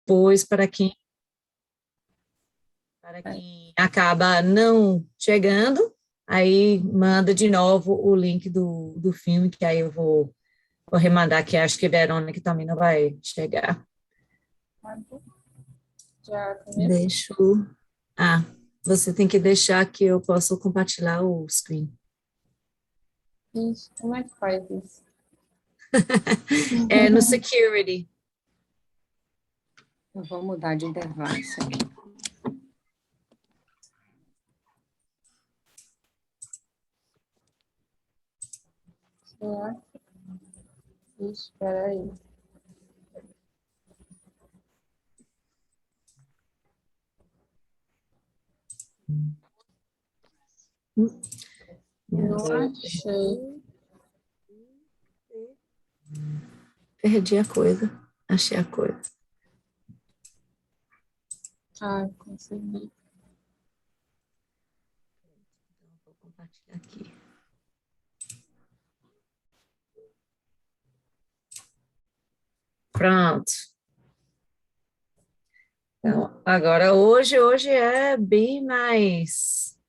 depois para quem acaba não chegando, aí manda de novo o link do filme, que aí eu vou remandar, que acho que a Verônica também não vai chegar. Já começo? Deixa eu... Ah, você tem que deixar que eu posso compartilhar o screen. Ixi, como é que faz isso? É no security. Eu vou mudar de device aqui. Será? Ixi, peraí. Não achei. Perdi a coisa. Achei a coisa. Ah, consegui. Vou compartilhar aqui. Pronto. Então, agora hoje é bem mais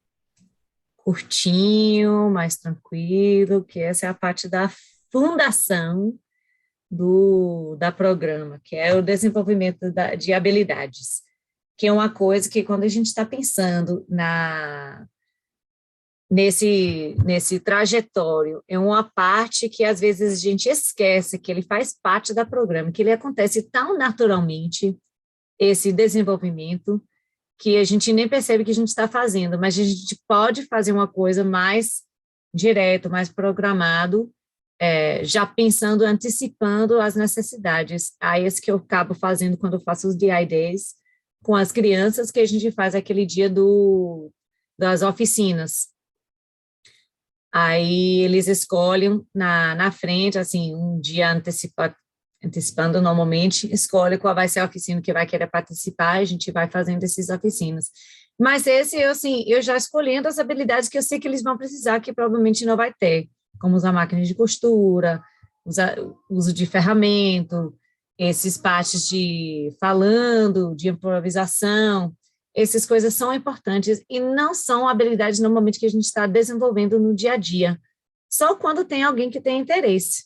curtinho, mais tranquilo, que essa é a parte da fundação da programa, que é o desenvolvimento de habilidades, que é uma coisa que quando a gente está pensando nesse trajetório, é uma parte que às vezes a gente esquece que ele faz parte da programa, que ele acontece tão naturalmente, esse desenvolvimento, que a gente nem percebe que a gente está fazendo, mas a gente pode fazer uma coisa mais direto, mais programado, já pensando, antecipando as necessidades. Aí esse que eu acabo fazendo quando eu faço os DI Days com as crianças, que a gente faz aquele dia das oficinas. Aí eles escolhem na frente, assim, um dia antecipando normalmente, escolhe qual vai ser a oficina que vai querer participar, a gente vai fazendo essas oficinas. Mas eu já escolhendo as habilidades que eu sei que eles vão precisar, que provavelmente não vai ter, como usar máquinas de costura, uso de ferramenta, esses partes de falando, de improvisação, essas coisas são importantes e não são habilidades normalmente que a gente está desenvolvendo no dia a dia, só quando tem alguém que tem interesse.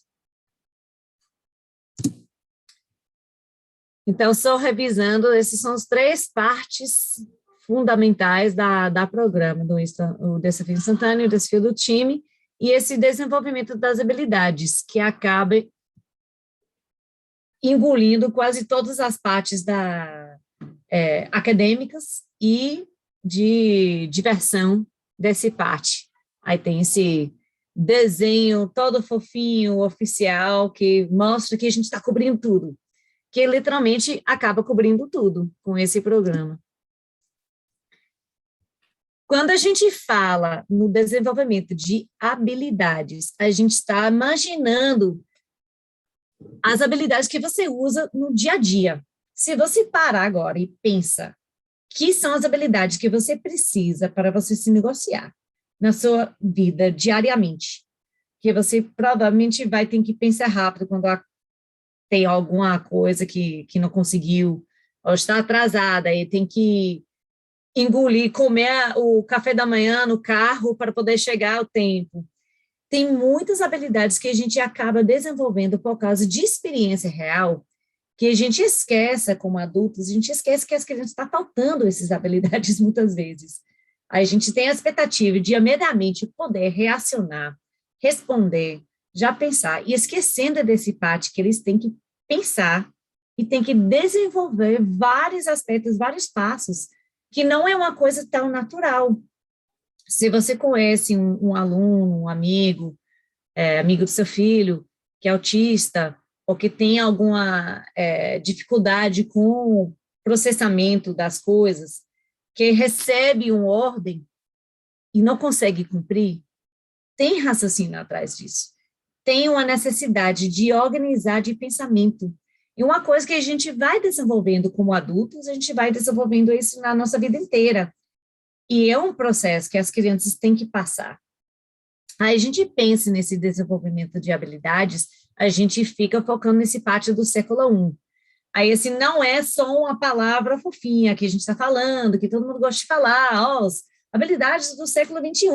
Então, só revisando, essas são as 3 partes fundamentais da programa, o desafio instantâneo, o desafio do time, e esse desenvolvimento das habilidades, que acaba engolindo quase todas as partes acadêmicas e de diversão desse parte. Aí tem esse desenho todo fofinho, oficial, que mostra que a gente está cobrindo tudo, que literalmente acaba cobrindo tudo com esse programa. Quando a gente fala no desenvolvimento de habilidades, a gente está imaginando as habilidades que você usa no dia a dia. Se você parar agora e pensa que são as habilidades que você precisa para você se negociar na sua vida diariamente, que você provavelmente vai ter que pensar rápido quando tem alguma coisa que não conseguiu, ou está atrasada e tem que engolir, comer o café da manhã no carro para poder chegar ao tempo. Tem muitas habilidades que a gente acaba desenvolvendo por causa de experiência real, que a gente esquece como adultos, a gente esquece que as crianças estão faltando essas habilidades muitas vezes. A gente tem a expectativa de imediatamente poder reacionar, responder, já pensar, e esquecendo desse parte que eles têm que pensar e têm que desenvolver vários aspectos, vários passos, que não é uma coisa tão natural. Se você conhece um aluno, um amigo, amigo do seu filho, que é autista, ou que tem alguma dificuldade com o processamento das coisas, que recebe uma ordem e não consegue cumprir, tem raciocínio atrás disso. Tem uma necessidade de organizar de pensamento. E uma coisa que a gente vai desenvolvendo como adultos, a gente vai desenvolvendo isso na nossa vida inteira. E é um processo que as crianças têm que passar. Aí a gente pensa nesse desenvolvimento de habilidades, a gente fica focando nesse parte do século I. Aí, assim, não é só uma palavra fofinha que a gente está falando, que todo mundo gosta de falar, ó, as habilidades do século XXI,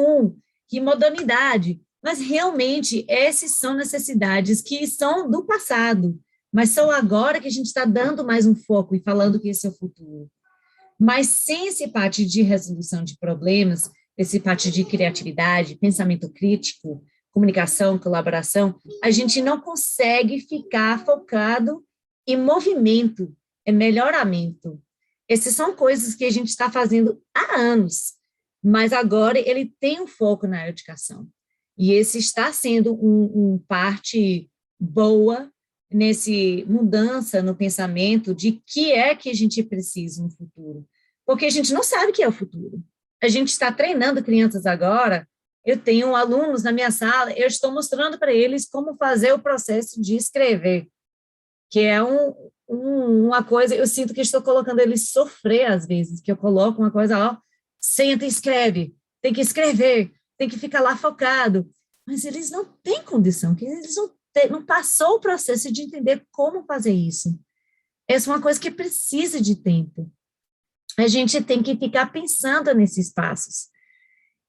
que modernidade. Mas, realmente, essas são necessidades que são do passado, mas são agora que a gente está dando mais um foco e falando que esse é o futuro. Mas sem esse parte de resolução de problemas, esse parte de criatividade, pensamento crítico, comunicação, colaboração, a gente não consegue ficar focado em movimento, em melhoramento. Essas são coisas que a gente está fazendo há anos, mas agora ele tem um foco na educação. E esse está sendo parte boa nesse mudança no pensamento de que é que a gente precisa no futuro. Porque a gente não sabe o que é o futuro. A gente está treinando crianças agora, eu tenho alunos na minha sala, eu estou mostrando para eles como fazer o processo de escrever, que é uma coisa, eu sinto que estou colocando eles sofrer às vezes, que eu coloco uma coisa, ó, senta e escreve, tem que escrever, tem que ficar lá focado, mas eles não têm condição, que eles não passou o processo de entender como fazer isso. Essa é uma coisa que precisa de tempo. A gente tem que ficar pensando nesses passos.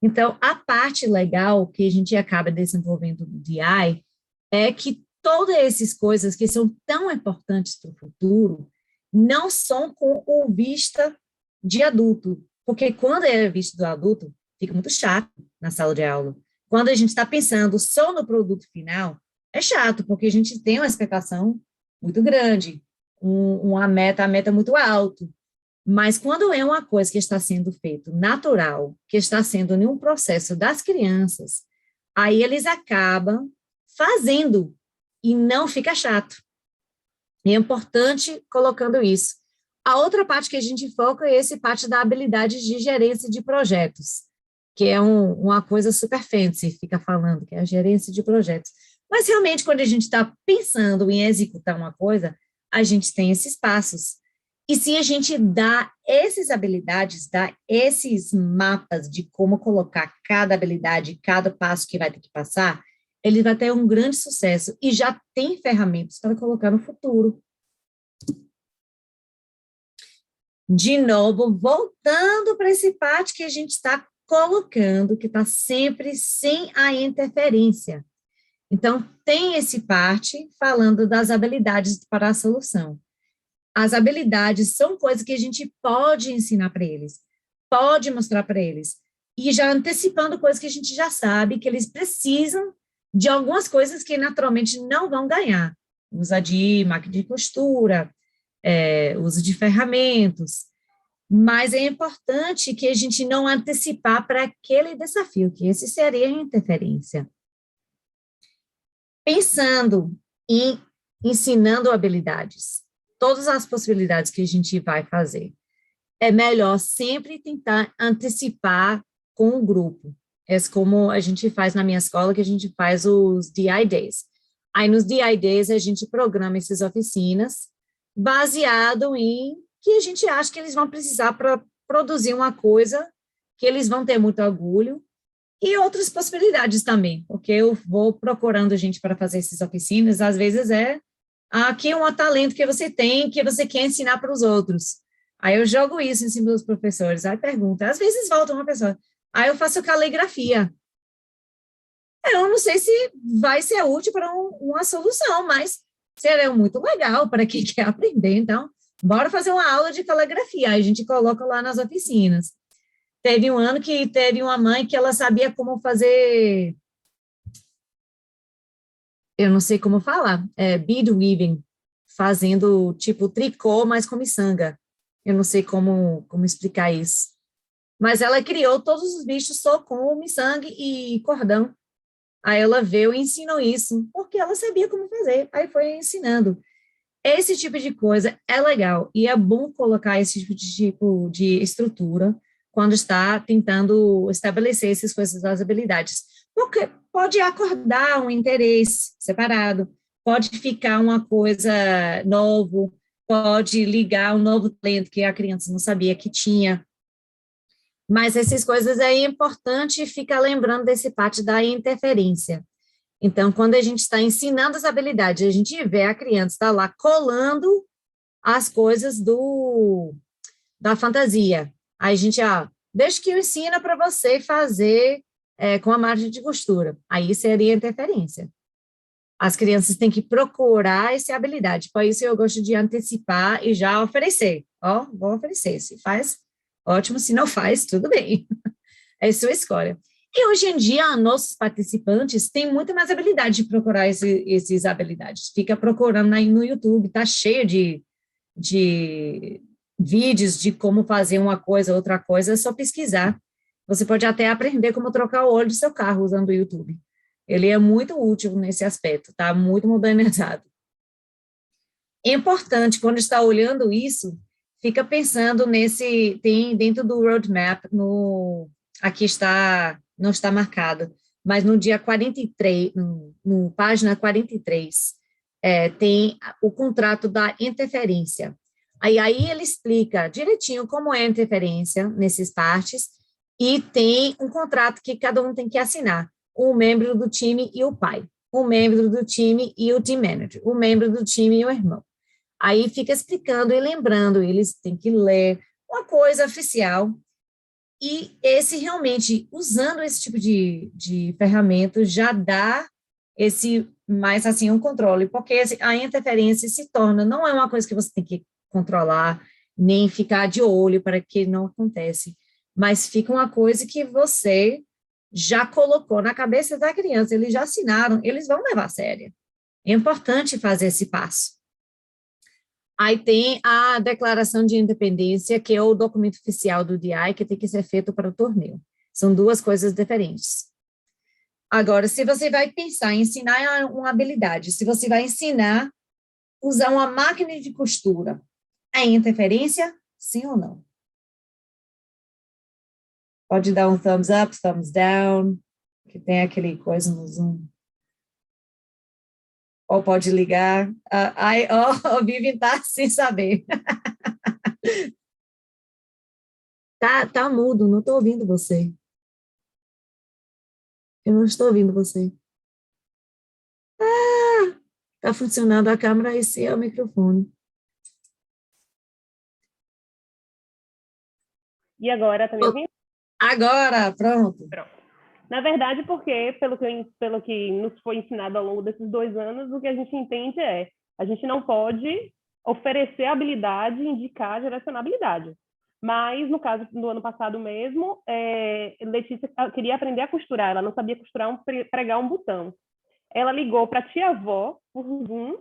Então, a parte legal que a gente acaba desenvolvendo no DI é que todas essas coisas que são tão importantes para o futuro não são com o vista de adulto, porque quando é visto do adulto, fica muito chato na sala de aula. Quando a gente está pensando só no produto final, é chato, porque a gente tem uma expectação muito grande, a meta muito alta. Mas quando é uma coisa que está sendo feito natural, que está sendo em um processo das crianças, aí eles acabam fazendo e não fica chato. E é importante colocando isso. A outra parte que a gente foca é essa parte da habilidade de gerência de projetos, que é uma coisa super fancy, fica falando, que é a gerência de projetos. Mas, realmente, quando a gente está pensando em executar uma coisa, a gente tem esses passos. E se a gente dá essas habilidades, dá esses mapas de como colocar cada habilidade, cada passo que vai ter que passar, ele vai ter um grande sucesso e já tem ferramentas para colocar no futuro. De novo, voltando para esse parte que a gente está colocando, que está sempre sem a interferência. Então, tem esse parte falando das habilidades para a solução. As habilidades são coisas que a gente pode ensinar para eles, pode mostrar para eles, e já antecipando coisas que a gente já sabe, que eles precisam de algumas coisas que naturalmente não vão ganhar. Uso de máquina de costura, uso de ferramentas, mas é importante que a gente não antecipar para aquele desafio, que esse seria a interferência. Pensando em ensinando habilidades, todas as possibilidades que a gente vai fazer, é melhor sempre tentar antecipar com o grupo. É como a gente faz na minha escola, que a gente faz os DI Days. Aí, nos DI Days, a gente programa essas oficinas baseado em que a gente acha que eles vão precisar para produzir uma coisa que eles vão ter muito orgulho, e outras possibilidades também, porque eu vou procurando gente para fazer essas oficinas, às vezes aqui é um talento que você tem, que você quer ensinar para os outros. Aí eu jogo isso em cima dos professores, aí pergunta, às vezes volta uma pessoa, aí eu faço caligrafia. Eu não sei se vai ser útil para uma solução, mas seria muito legal para quem quer aprender, então, bora fazer uma aula de caligrafia, aí a gente coloca lá nas oficinas. Teve um ano que teve uma mãe que ela sabia como fazer, eu não sei como falar, bead weaving, fazendo tipo tricô, mas com miçanga. Eu não sei como explicar isso. Mas ela criou todos os bichos só com miçanga e cordão. Aí ela veio e ensinou isso, porque ela sabia como fazer, aí foi ensinando. Esse tipo de coisa é legal, e é bom colocar esse tipo de estrutura quando está tentando estabelecer essas coisas das habilidades, porque pode acordar um interesse separado, pode ficar uma coisa novo, pode ligar um novo talento que a criança não sabia que tinha, mas essas coisas é importante ficar lembrando desse parte da interferência. Então, quando a gente está ensinando as habilidades, a gente vê a criança está lá colando as coisas da fantasia. Aí a gente, deixa que eu ensino para você fazer com a margem de costura. Aí seria interferência. As crianças têm que procurar essa habilidade. Por isso eu gosto de antecipar e já oferecer. Vou oferecer. Se faz, ótimo. Se não faz, tudo bem. É sua escolha. E hoje em dia, nossos participantes têm muito mais habilidade de procurar essas habilidades. Fica procurando aí no YouTube, tá cheio de vídeos de como fazer uma coisa, outra coisa, é só pesquisar. Você pode até aprender como trocar o óleo do seu carro usando o YouTube. Ele é muito útil nesse aspecto, tá muito modernizado. É importante, quando está olhando isso, fica pensando tem dentro do roadmap, aqui não está marcado, mas no dia 43, no página 43, tem o contrato da interferência. Aí ele explica direitinho como é a interferência nessas partes, e tem um contrato que cada um tem que assinar, um membro do time e o pai, um membro do time e o team manager, um membro do time e o irmão. Aí fica explicando e lembrando, eles têm que ler uma coisa oficial, e realmente, usando esse tipo de ferramenta, já dá mais assim, um controle, porque a interferência se torna, não é uma coisa que você tem que controlar, nem ficar de olho para que não acontece, mas fica uma coisa que você já colocou na cabeça da criança, eles já assinaram, eles vão levar a sério. É importante fazer esse passo. Aí tem a declaração de independência, que é o documento oficial do DI, que tem que ser feito para o torneio. São duas coisas diferentes. Agora, se você vai pensar em ensinar uma habilidade, se você vai ensinar a usar uma máquina de costura, é interferência, sim ou não? Pode dar um thumbs up, thumbs down, que tem aquele coisa no Zoom. Ou pode ligar. O Vivian está sem saber. Tá mudo, não estou ouvindo você. Eu não estou ouvindo você. Está funcionando a câmera, esse é o microfone. E agora, tá me ouvindo? Agora, pronto. Na verdade, porque, pelo que nos foi ensinado ao longo desses 2 anos, o que a gente entende a gente não pode oferecer habilidade, indicar, direcionar habilidade. Mas, no caso do ano passado mesmo, Letícia queria aprender a costurar, ela não sabia costurar pregar um botão. Ela ligou para a tia-avó por Zoom,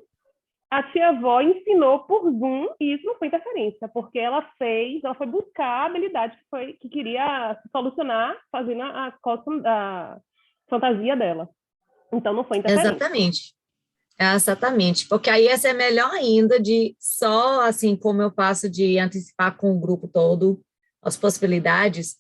a tia-avó ensinou por Zoom, e isso não foi interferência, porque ela foi buscar a habilidade que queria solucionar fazendo a fantasia dela. Então, não foi interferência. Exatamente, porque aí essa é melhor ainda de só, assim, como eu passo de antecipar com o grupo todo as possibilidades,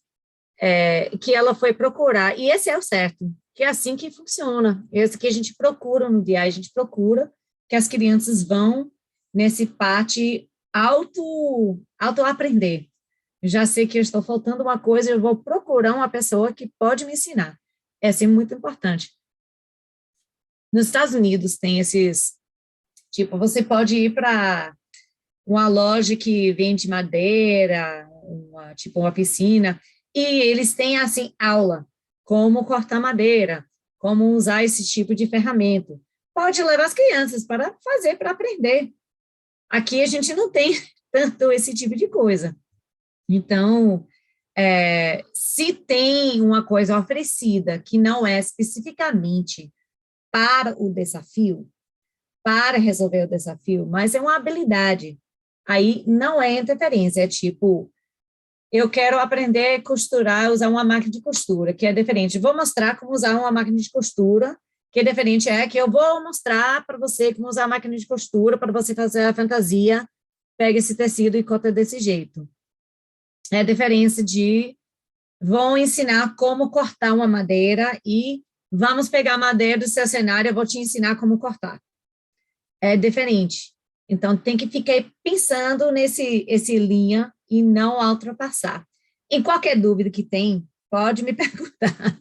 que ela foi procurar, e esse é o certo, que é assim que funciona, esse que a gente procura no DI, a gente procura que as crianças vão nesse parte auto-aprender. Já sei que eu estou faltando uma coisa, eu vou procurar uma pessoa que pode me ensinar. É sempre muito importante. Nos Estados Unidos tem tipo, você pode ir para uma loja que vende madeira, tipo uma piscina, e eles têm, assim, aula, como cortar madeira, como usar esse tipo de ferramenta. Pode levar as crianças para aprender. Aqui a gente não tem tanto esse tipo de coisa. Então, se tem uma coisa oferecida que não é especificamente para o desafio, para resolver o desafio, mas é uma habilidade, aí não é interferência, é tipo, eu quero aprender a costurar, usar uma máquina de costura, que é diferente. Vou mostrar como usar uma máquina de costura, que é diferente, que eu vou mostrar para você como usar a máquina de costura para você fazer a fantasia, pega esse tecido e corta desse jeito. É a diferença de, vão ensinar como cortar uma madeira e vamos pegar a madeira do seu cenário, eu vou te ensinar como cortar. É diferente. Então, tem que ficar pensando esse linha e não ultrapassar. Em qualquer dúvida que tem, pode me perguntar.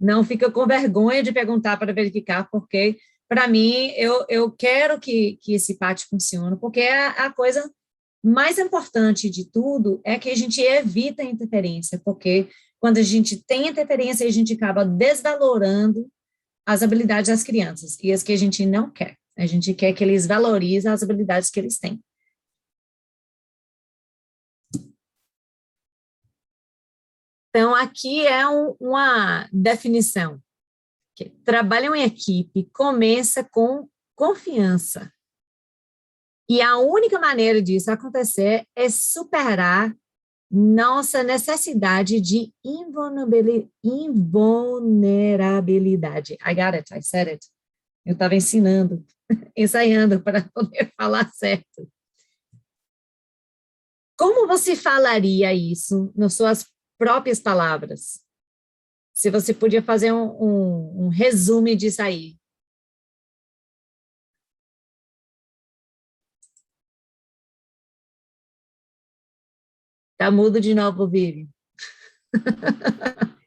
Não fica com vergonha de perguntar para verificar, porque para mim, eu quero que esse pátio funcione, porque a coisa mais importante de tudo é que a gente evita a interferência, porque quando a gente tem interferência, a gente acaba desvalorando as habilidades das crianças, e as que a gente não quer. A gente quer que eles valorizem as habilidades que eles têm. Então, aqui é uma definição. Que trabalham em equipe começa com confiança. E a única maneira disso acontecer é superar nossa necessidade de invulnerabilidade. I got it, I said it. Eu estava ensinando, ensaiando para poder falar certo. Como você falaria isso nas suas próprias palavras? Se você podia fazer um resumo disso aí. Tá mudo de novo, Vivi.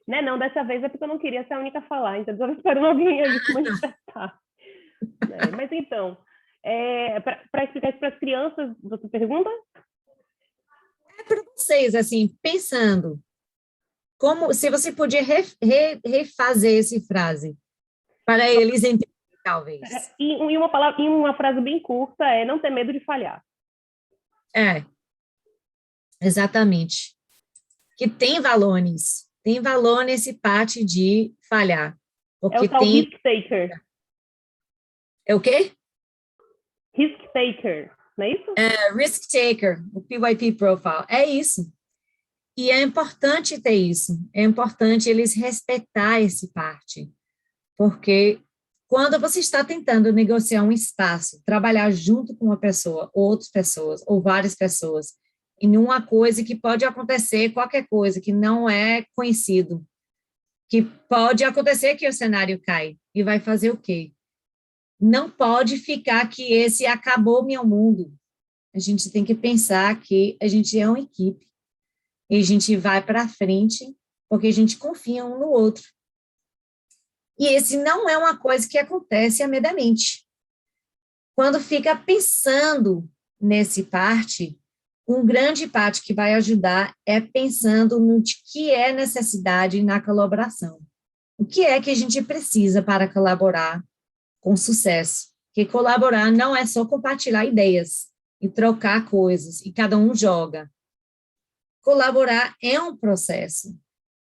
Né, não, dessa vez é porque eu não queria ser a única a falar, então eu estava esperando alguém aí se manifestar. Mas então, para explicar isso para as crianças, você pergunta? É para vocês, assim, pensando, como, se você podia refazer essa frase, para eles entenderem, talvez. Em uma palavra, em uma frase bem curta, é não ter medo de falhar. Exatamente. Que tem valor nisso. Tem valor nesse parte de falhar. Porque é o tal risk taker. É o quê? Risk taker, não é isso? Risk taker, o PYP profile. É isso. E é importante ter isso. É importante eles respeitar esse parte. Porque quando você está tentando negociar um espaço, trabalhar junto com uma pessoa, ou outras pessoas, ou várias pessoas, em uma coisa que pode acontecer qualquer coisa que não é conhecido, que pode acontecer que o cenário cai, e vai fazer o quê? Não pode ficar que esse acabou meu mundo. A gente tem que pensar que a gente é uma equipe, e a gente vai para frente, porque a gente confia um no outro. E esse não é uma coisa que acontece amedamente. Quando fica pensando nesse parte, um grande parte que vai ajudar é pensando no que é necessidade na colaboração. O que é que a gente precisa para colaborar com sucesso? Porque colaborar não é só compartilhar ideias e trocar coisas, e cada um joga. Colaborar é um processo.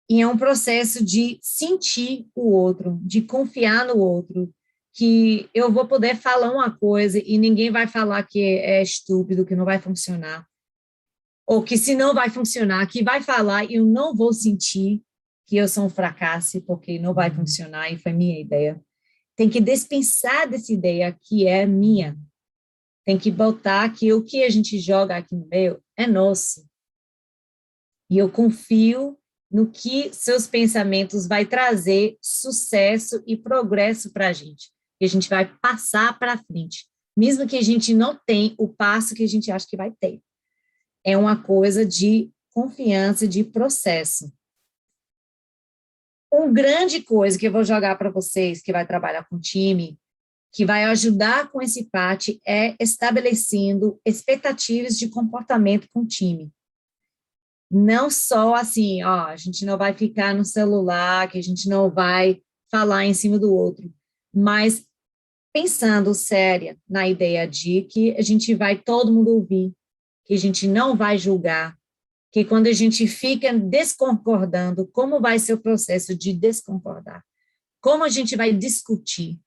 E é um processo de sentir o outro, de confiar no outro, que eu vou poder falar uma coisa e ninguém vai falar que é estúpido, que não vai funcionar, ou que se não vai funcionar, que vai falar e eu não vou sentir que eu sou um fracasso porque não vai funcionar e foi minha ideia. Tem que dispensar dessa ideia que é minha. Tem que botar que o que a gente joga aqui no meio é nosso. E eu confio no que seus pensamentos vai trazer sucesso e progresso para a gente. E a gente vai passar para frente, mesmo que a gente não tenha o passo que a gente acha que vai ter. É uma coisa de confiança, de processo. Uma grande coisa que eu vou jogar para vocês, que vai trabalhar com time, que vai ajudar com esse parte, é estabelecendo expectativas de comportamento com o time. Não só assim, ó, a gente não vai ficar no celular, que a gente não vai falar em cima do outro, mas pensando séria na ideia de que a gente vai todo mundo ouvir, que a gente não vai julgar, que quando a gente fica desconcordando, como vai ser o processo de desconcordar? Como a gente vai discutir?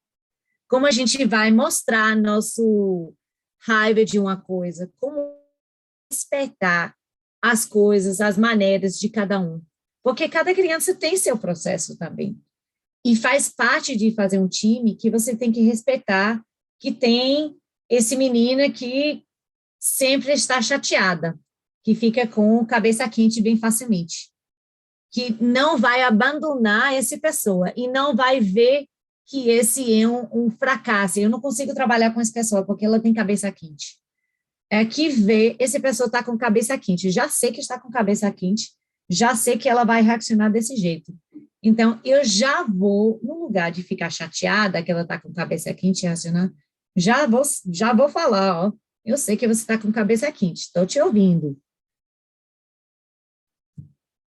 Como a gente vai mostrar nosso raiva de uma coisa? Como respeitar as coisas, as maneiras de cada um. Porque cada criança tem seu processo também. E faz parte de fazer um time que você tem que respeitar que tem esse menino que sempre está chateada, que fica com cabeça quente bem facilmente, que não vai abandonar essa pessoa e não vai ver que esse é um fracasso. Eu não consigo trabalhar com essa pessoa porque ela tem cabeça quente. É que vê, essa pessoa está com cabeça quente, já sei que está com cabeça quente, já sei que ela vai reaccionar desse jeito. Então, eu já vou, no lugar de ficar chateada, que ela está com cabeça quente, racionando, já vou falar, ó, eu sei que você está com cabeça quente, estou te ouvindo.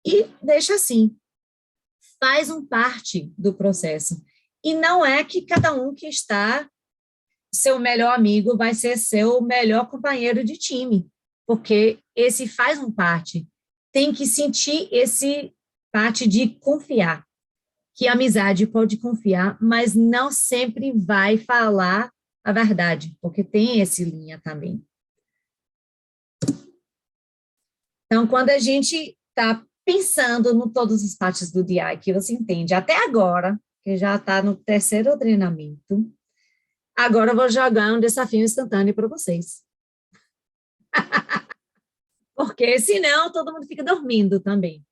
E deixa assim, faz parte do processo. E não é que cada um que está, seu melhor amigo vai ser seu melhor companheiro de time, porque esse faz parte. Tem que sentir esse parte de confiar, que a amizade pode confiar, mas não sempre vai falar a verdade, porque tem esse linha também. Então, quando a gente está pensando em todas as partes do DI que você entende até agora, que já está no terceiro treinamento, agora eu vou jogar um desafio instantâneo para vocês. Porque senão todo mundo fica dormindo também,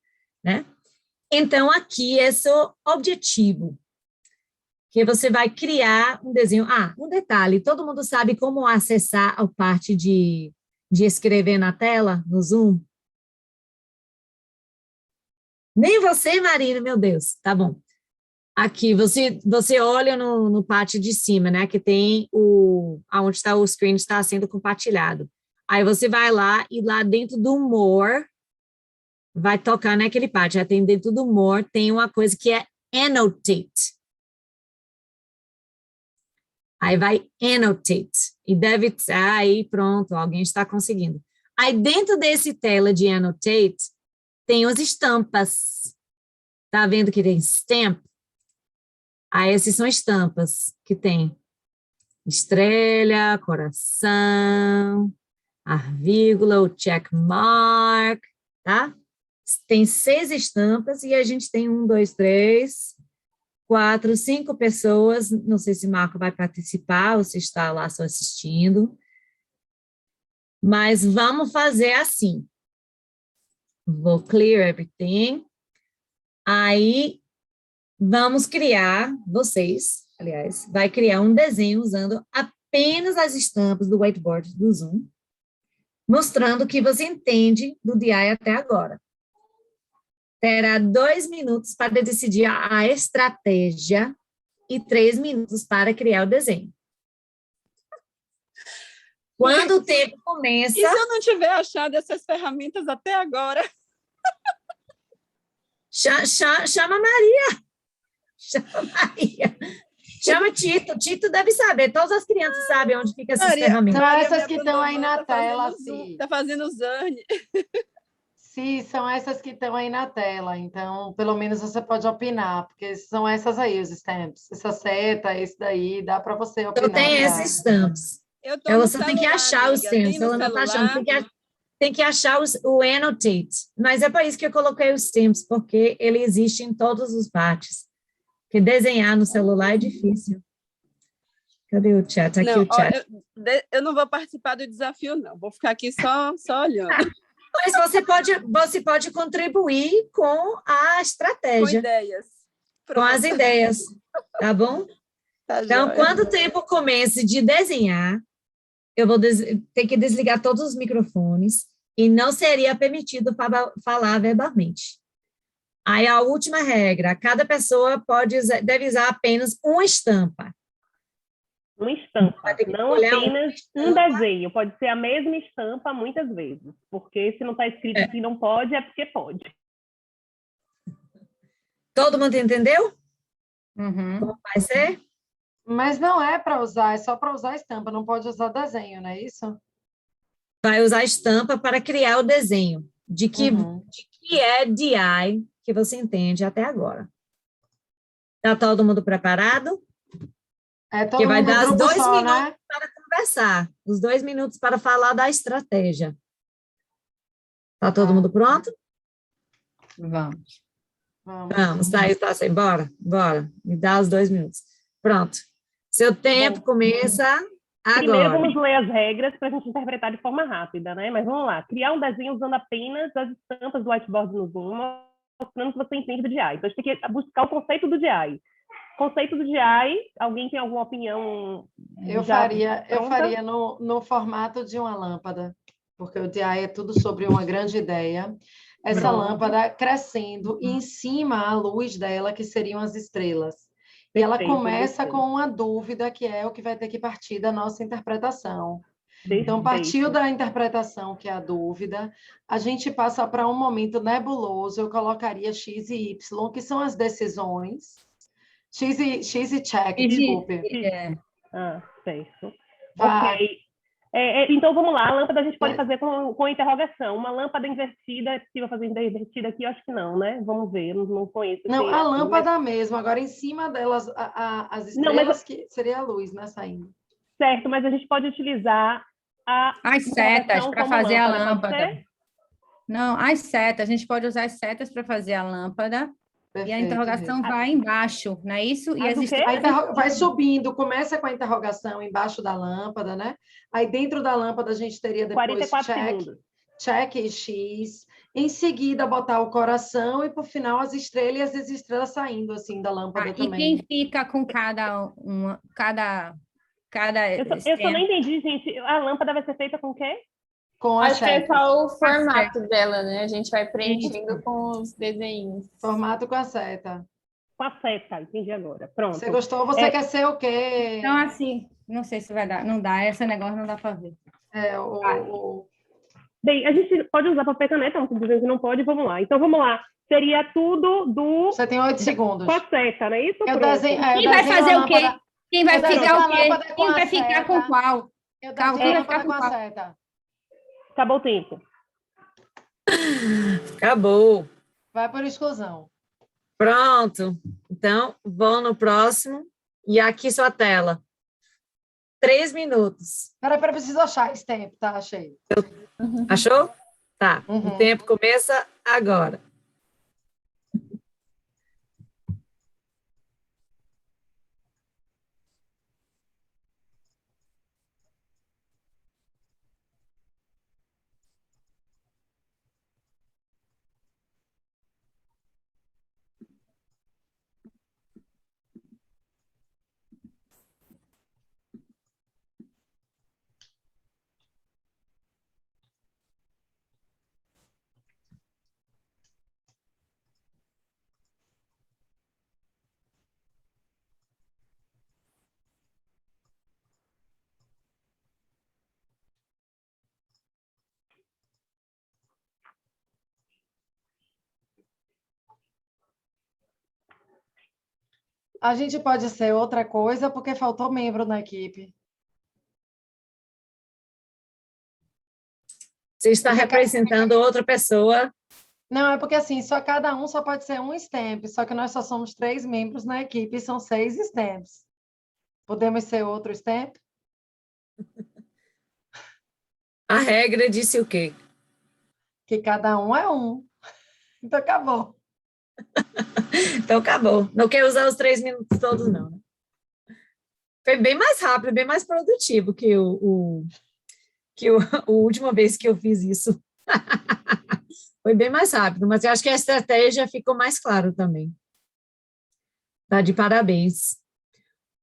né? Então, aqui é seu objetivo, que você vai criar um desenho. Um detalhe, todo mundo sabe como acessar a parte de escrever na tela, no Zoom? Nem você, Marina, meu Deus, tá bom. Aqui, você olha no parte de cima, né, que tem onde está o screen, está sendo compartilhado. Aí você vai lá e lá dentro do More, vai tocar naquele parte, já tem dentro do More, tem uma coisa que é Annotate. Aí vai Annotate, e deve, aí pronto, alguém está conseguindo. Aí dentro desse tela de Annotate, tem as estampas. Tá vendo que tem stamp? Aí essas são estampas que tem estrela, coração, a vírgula, o check mark, tá? Tem 6 estampas e a gente tem 1, 2, 3, 4, 5 pessoas. Não sei se o Marco vai participar ou se está lá só assistindo. Mas vamos fazer assim. Vou clear everything. Aí, vamos criar, vocês, aliás, vai criar um desenho usando apenas as estampas do whiteboard do Zoom, mostrando que você entende do DI até agora. Terá 2 minutos para decidir a estratégia e 3 minutos para criar o desenho. Quando o tempo começa... E se eu não tiver achado essas ferramentas até agora? Chama a Maria. Chama a Maria. Chama Tito. Tito deve saber. Todas as crianças sabem onde fica essas ferramentas. São essas que estão aí na tela, sim. Está fazendo Zane. Sim, são essas que estão aí na tela. Então, pelo menos você pode opinar, porque são essas aí, os stamps. Essa seta, esse daí, dá para você opinar. Eu tenho esses stamps. Ela só tem que achar os stamps. Ela não está achando. Tem que achar o Annotate. Mas é para isso que eu coloquei os stamps, porque ele existe em todas as partes. Porque desenhar no celular é difícil. Cadê o chat? Aqui não, o chat. Eu não vou participar do desafio, não. Vou ficar aqui só olhando. Mas você pode contribuir com a estratégia. Com ideias. Com as ideias. Tá bom? Tá então, joia. quando o tempo comece de desenhar, eu vou ter que desligar todos os microfones e não seria permitido falar verbalmente. Aí, a última regra, cada pessoa deve usar apenas uma estampa. Uma estampa, não apenas um desenho. Pode ser a mesma estampa muitas vezes, porque se não está escrito que não pode, é porque pode. Todo mundo entendeu? Uhum. Como vai ser? Mas não é para usar, é só para usar a estampa, não pode usar desenho, não é isso? Vai usar a estampa para criar o desenho de que é DI que você entende até agora. Está todo mundo preparado? Todo vai mundo dar os 2 só, minutos, né? para conversar, os 2 minutos para falar da estratégia. Está todo mundo pronto? Vamos. Vamos, tá assim, bora, me dá os 2 minutos. Pronto. Seu tempo começa agora. Primeiro vamos ler as regras para a gente interpretar de forma rápida, né? Mas vamos lá. Criar um desenho usando apenas as estampas do whiteboard no Zoom, mostrando que você entende do DI. Então, a gente tem que buscar o conceito do DI. Conceito do DI, alguém tem alguma opinião? Eu faria no formato de uma lâmpada, porque o DI é tudo sobre uma grande ideia. essa Pronto. lâmpada crescendo e em cima a luz dela, que seriam as estrelas. E ela Perfeito, começa gostei. com uma dúvida, que é o que vai ter que partir da nossa interpretação. Então, partiu Perfeito. da interpretação, que é a dúvida, a gente passa para um momento nebuloso, eu colocaria X e Y, que são as decisões. X e check, desculpe. Certo. Vai. Ok. Então, vamos lá. A lâmpada a gente pode fazer com interrogação. Uma lâmpada invertida, é possível fazer invertida aqui? Eu acho que não, né? Vamos ver, eu não conheço. Não, assim, a assim, lâmpada mesmo, agora em cima delas, as Não, mas- estrelas, que seria a luz, né, saindo. Certo, mas a gente pode utilizar a As setas interrogação para como fazer a lâmpada, pode lâmpada. ser? Não, as setas, a gente pode usar as setas para fazer a lâmpada e a Perfeito, interrogação Rita. vai embaixo, não é isso? E As as o quê? estrelas Vai subindo, começa com a interrogação embaixo da lâmpada, né? Aí dentro da lâmpada a gente teria depois 44 segundos. check e X. Em seguida, botar o coração e, por final, as estrelas e as desestrelas saindo, assim, da lâmpada E também. quem fica com cada Eu só não stamp? entendi, gente. A lâmpada vai ser feita com o quê? Com as Acho que é setas. só o formato dela, né? A gente vai preenchendo Isso. com os desenhos. Formato com a seta. Com a seta, entendi agora. Pronto. Você gostou? Você quer ser o quê? Então, assim, não sei se vai dar, não dá, esse negócio não dá para ver. Bem, a gente pode usar papel e caneta, não estou dizendo que não pode, vamos lá. Então, vamos lá. Seria tudo do... Você tem 8 segundos. Com a seta, não é isso? Eu Pronto. desenho, Quem vai fazer o quê? Quem vai eu desenho ficar a o quê? lâmpada com Quem a vai ficar seta. com qual? Eu Calma, desenho a quem vai ficar lâmpada com com a qual? seta. Acabou o tempo. Acabou. Vai por exclusão. Pronto. Então, vou no próximo. E aqui sua tela. 3 minutos. Peraí, preciso achar esse tempo, tá? Achei. Achou? Tá. Uhum. O tempo começa agora. A gente pode ser outra coisa porque faltou membro na equipe. Você está representando outra pessoa. Não, é porque assim, só cada um só pode ser um stamp, só que nós só somos 3 membros na equipe e são 6 stamps. Podemos ser outro stamp? A regra disse o quê? Que cada um é um. Então acabou. Então, acabou. Não quer usar os 3 minutos todos, não. Né? Foi bem mais rápido, bem mais produtivo que a última vez que eu fiz isso. Foi bem mais rápido, mas eu acho que a estratégia ficou mais clara também. Tá de parabéns.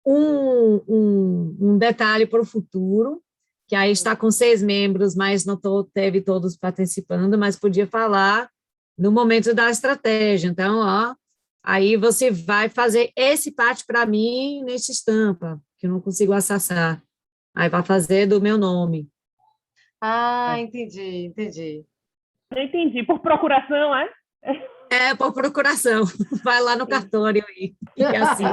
Um detalhe para o futuro, que aí está com 6 membros, mas não teve todos participando, mas podia falar no momento da estratégia. Então, ó, aí você vai fazer esse parte para mim nesse estampa, que eu não consigo acessar. Aí vai fazer do meu nome. Ah, entendi. Eu entendi. Por procuração, é? É, por procuração. Vai lá no cartório aí. Fica assim.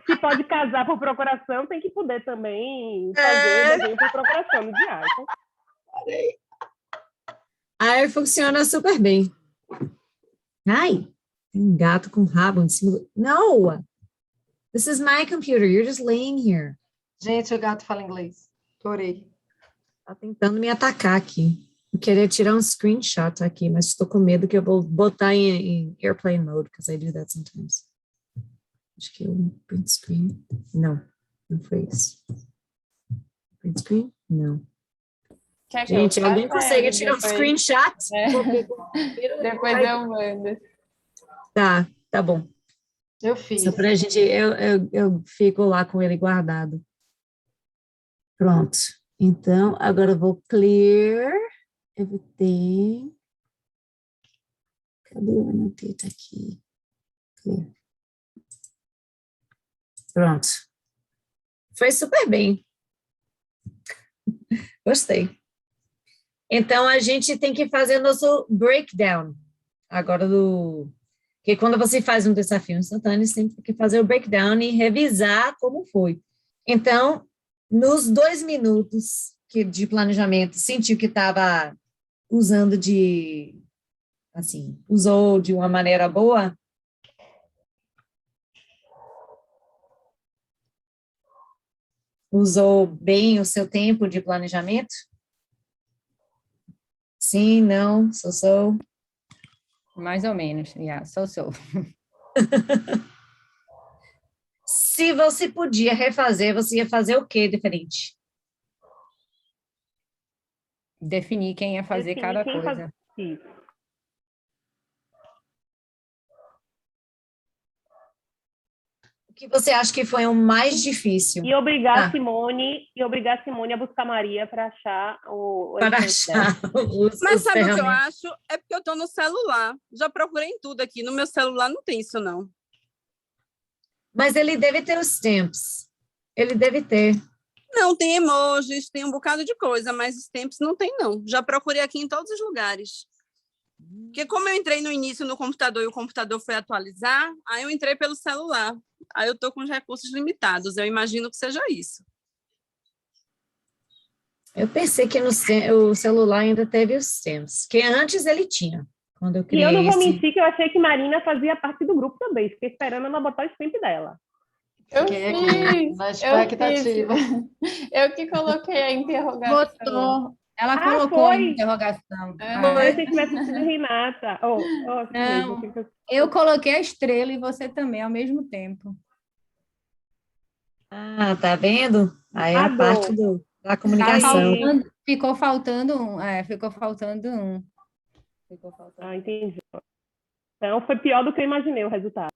Se pode casar por procuração, tem que poder também fazer desenho por procuração no diário. Aí funciona super bem. Ai, tem um gato com rabo em cima. No! This is my computer. You're just laying here. Gente, o gato fala inglês. Adorei. Tá tentando me atacar aqui. Eu queria tirar um screenshot aqui, mas estou com medo que eu vou botar em airplane mode, because I do that sometimes. Acho que o print screen. Não foi isso. Print screen? Não. Quer que Gente, eu alguém faça, consegue Ellen? tirar um Depois- screenshot? Depois eu mando. Tá bom. Eu fiz. Só pra gente, eu fico lá com ele guardado. Pronto. Então, agora eu vou clear everything. Cadê o anoteta aqui? Pronto. Foi super bem. Gostei. Então, a gente tem que fazer o nosso breakdown. Agora, porque quando você faz um desafio instantâneo, você tem que fazer o breakdown e revisar como foi. Então, nos 2 minutos de planejamento, sentiu que estava usou de uma maneira boa? Usou bem o seu tempo de planejamento? Sim, não, sou. Mais ou menos, yeah, sou. Se você podia refazer, você ia fazer o que diferente? Definir quem ia fazer cada coisa. Isso. O que você acha que foi o mais difícil? E obrigar a Simone a buscar Maria para achar o Para achar Mas sabe o que eu acho? É porque eu estou no celular. Já procurei em tudo aqui. No meu celular não tem isso, não. Mas ele deve ter os stamps. Ele deve ter. Não, tem emojis, tem um bocado de coisa, mas os stamps não tem, não. Já procurei aqui em todos os lugares. Porque como eu entrei no início no computador e o computador foi atualizar, aí eu entrei pelo celular. Aí eu estou com os recursos limitados. Eu imagino que seja isso. Eu pensei que o celular ainda teve os stamps, que antes ele tinha. Quando eu criei e eu não vou mentir que eu achei que Marina fazia parte do grupo também. Fiquei esperando ela botar o stamp dela. Eu Fiquei aqui, na expectativa. Eu que coloquei a interrogação. Botou. Ela colocou foi. a interrogação. Eu achei que tivesse sido Renata. Não, eu coloquei a estrela e você também, ao mesmo tempo. Ah, tá vendo? Aí a parte da comunicação. Ficou faltando um. Ah, entendi. Então, foi pior do que eu imaginei o resultado.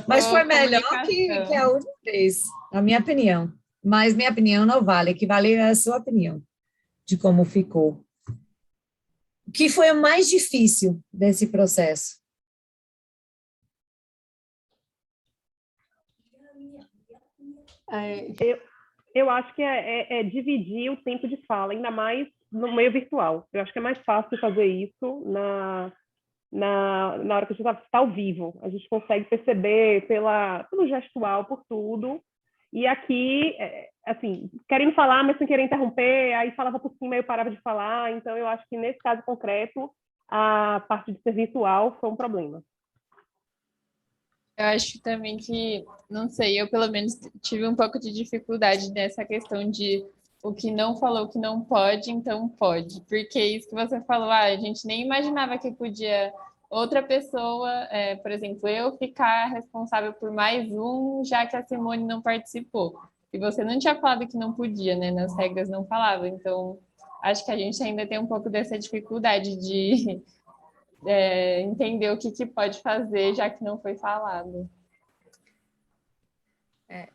Mas foi melhor que a última vez, na minha opinião. Mas minha opinião não vale, que vale a sua opinião de como ficou. O que foi o mais difícil desse processo? Eu acho que é dividir o tempo de fala, ainda mais no meio virtual. Eu acho que é mais fácil fazer isso na hora que a gente está ao vivo. A gente consegue perceber pelo gestual, por tudo. E aqui, assim, querendo falar, mas sem querer interromper, aí falava por cima e eu parava de falar. Então, eu acho que nesse caso concreto, a parte de ser virtual foi um problema. Eu acho também que, não sei, eu pelo menos tive um pouco de dificuldade nessa questão de o que não falou que não pode, então pode. Porque isso que você falou, a gente nem imaginava que podia outra pessoa, por exemplo, eu ficar responsável por mais um, já que a Simone não participou. E você não tinha falado que não podia, né? Nas regras não falava. Então, acho que a gente ainda tem um pouco dessa dificuldade de entender o que pode fazer, já que não foi falado.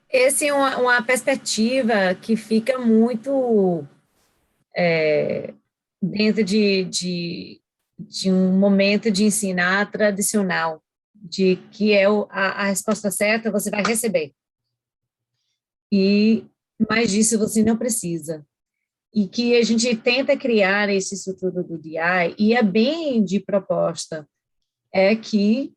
Essa é uma perspectiva que fica muito dentro de um momento de ensinar tradicional, de que a resposta certa você vai receber. E mais disso você não precisa. E que a gente tenta criar esse estrutura do DI, e é bem de proposta, é que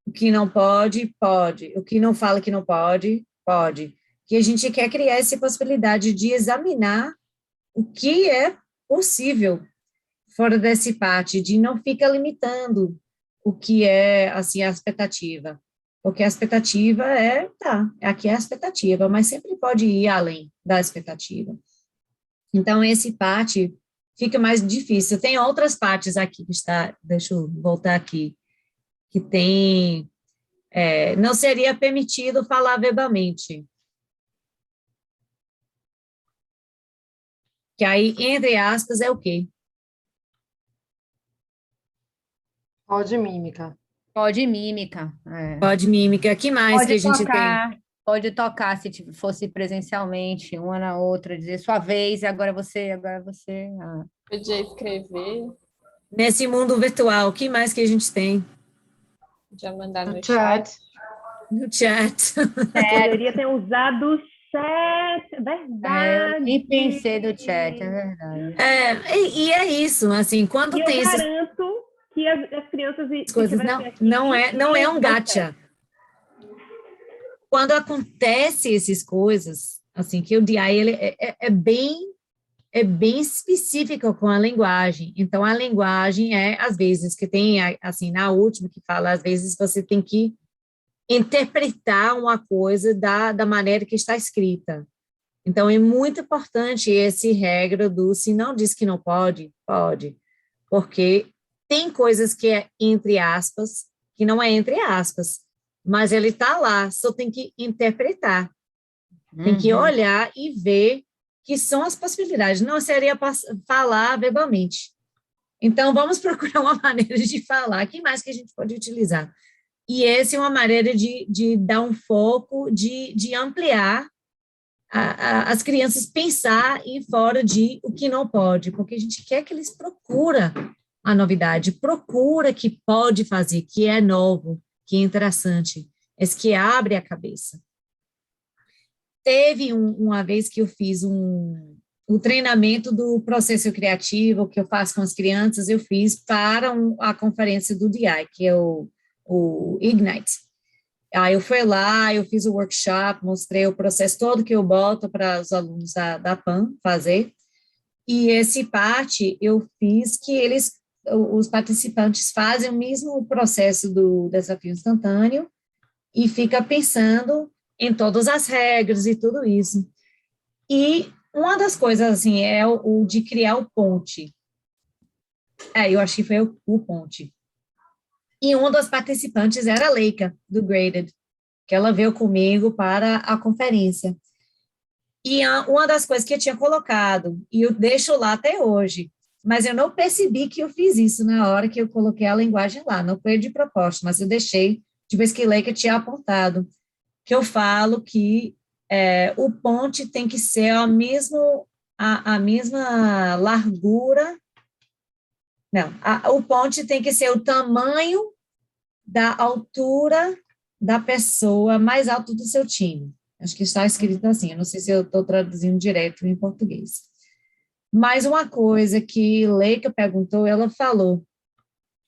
o que não pode, pode. O que não fala que não pode, pode. Que a gente quer criar essa possibilidade de examinar o que é possível fora desse parte, de não ficar limitando o que é, assim, a expectativa. Porque a expectativa aqui é a expectativa, mas sempre pode ir além da expectativa. Então, esse parte fica mais difícil. Tem outras partes aqui que deixa eu voltar aqui, que tem, não seria permitido falar verbalmente. Que aí, entre aspas, é o quê? Pode mímica. Pode mímica. Pode mímica. Que mais Pode que a gente tocar, tem? Pode tocar se fosse presencialmente, uma na outra, dizer sua vez, agora você. Podia escrever. Nesse mundo virtual, o que mais que a gente tem Já mandar no No chat. chat. no chat? Poderia ter usado o chat, Eu verdade. nem pensei no chat, é verdade. E é isso, assim, quando E eu tem essas garanto que as crianças, se coisas, tivessem aqui, não é iam um usar o chat. gacha. Quando acontece essas coisas, assim, que o DI ele é bem específico com a linguagem. Então, a linguagem às vezes, que tem, assim, na última que fala, às vezes você tem que interpretar uma coisa da maneira que está escrita. Então, é muito importante essa regra do se não diz que não pode, pode. Porque tem coisas que é entre aspas, que não é entre aspas, mas ele está lá, só tem que interpretar. Tem que olhar e ver que são as possibilidades. Não seria falar verbalmente. Então, vamos procurar uma maneira de falar. O que mais que a gente pode utilizar? E essa é uma maneira de dar um foco, de ampliar as crianças pensar em fora de o que não pode, porque a gente quer que eles procurem a novidade, procura que pode fazer, que é novo, que é interessante, esse que abre a cabeça. Teve uma vez que eu fiz o treinamento do processo criativo que eu faço com as crianças, eu fiz para a conferência do DI, que é o Ignite. Aí eu fui lá, eu fiz o workshop, mostrei o processo todo que eu boto para os alunos da PAN fazer, e esse parte eu fiz que os participantes fazem o mesmo processo do desafio instantâneo e fica pensando em todas as regras e tudo isso. E uma das coisas, assim, é o de criar o ponte. Eu acho que foi o ponte. E uma das participantes era a Leica, do Graded, que ela veio comigo para a conferência. E uma das coisas que eu tinha colocado, e eu deixo lá até hoje, mas eu não percebi que eu fiz isso na hora que eu coloquei a linguagem lá, não foi de propósito, mas eu deixei, de vez que Leica tinha apontado, que eu falo que o ponte tem que ser a mesma largura, não, o ponte tem que ser o tamanho da altura da pessoa mais alta do seu time. Acho que está escrito assim, eu não sei se eu estou traduzindo direto em português. Mas uma coisa que Leica perguntou, ela falou,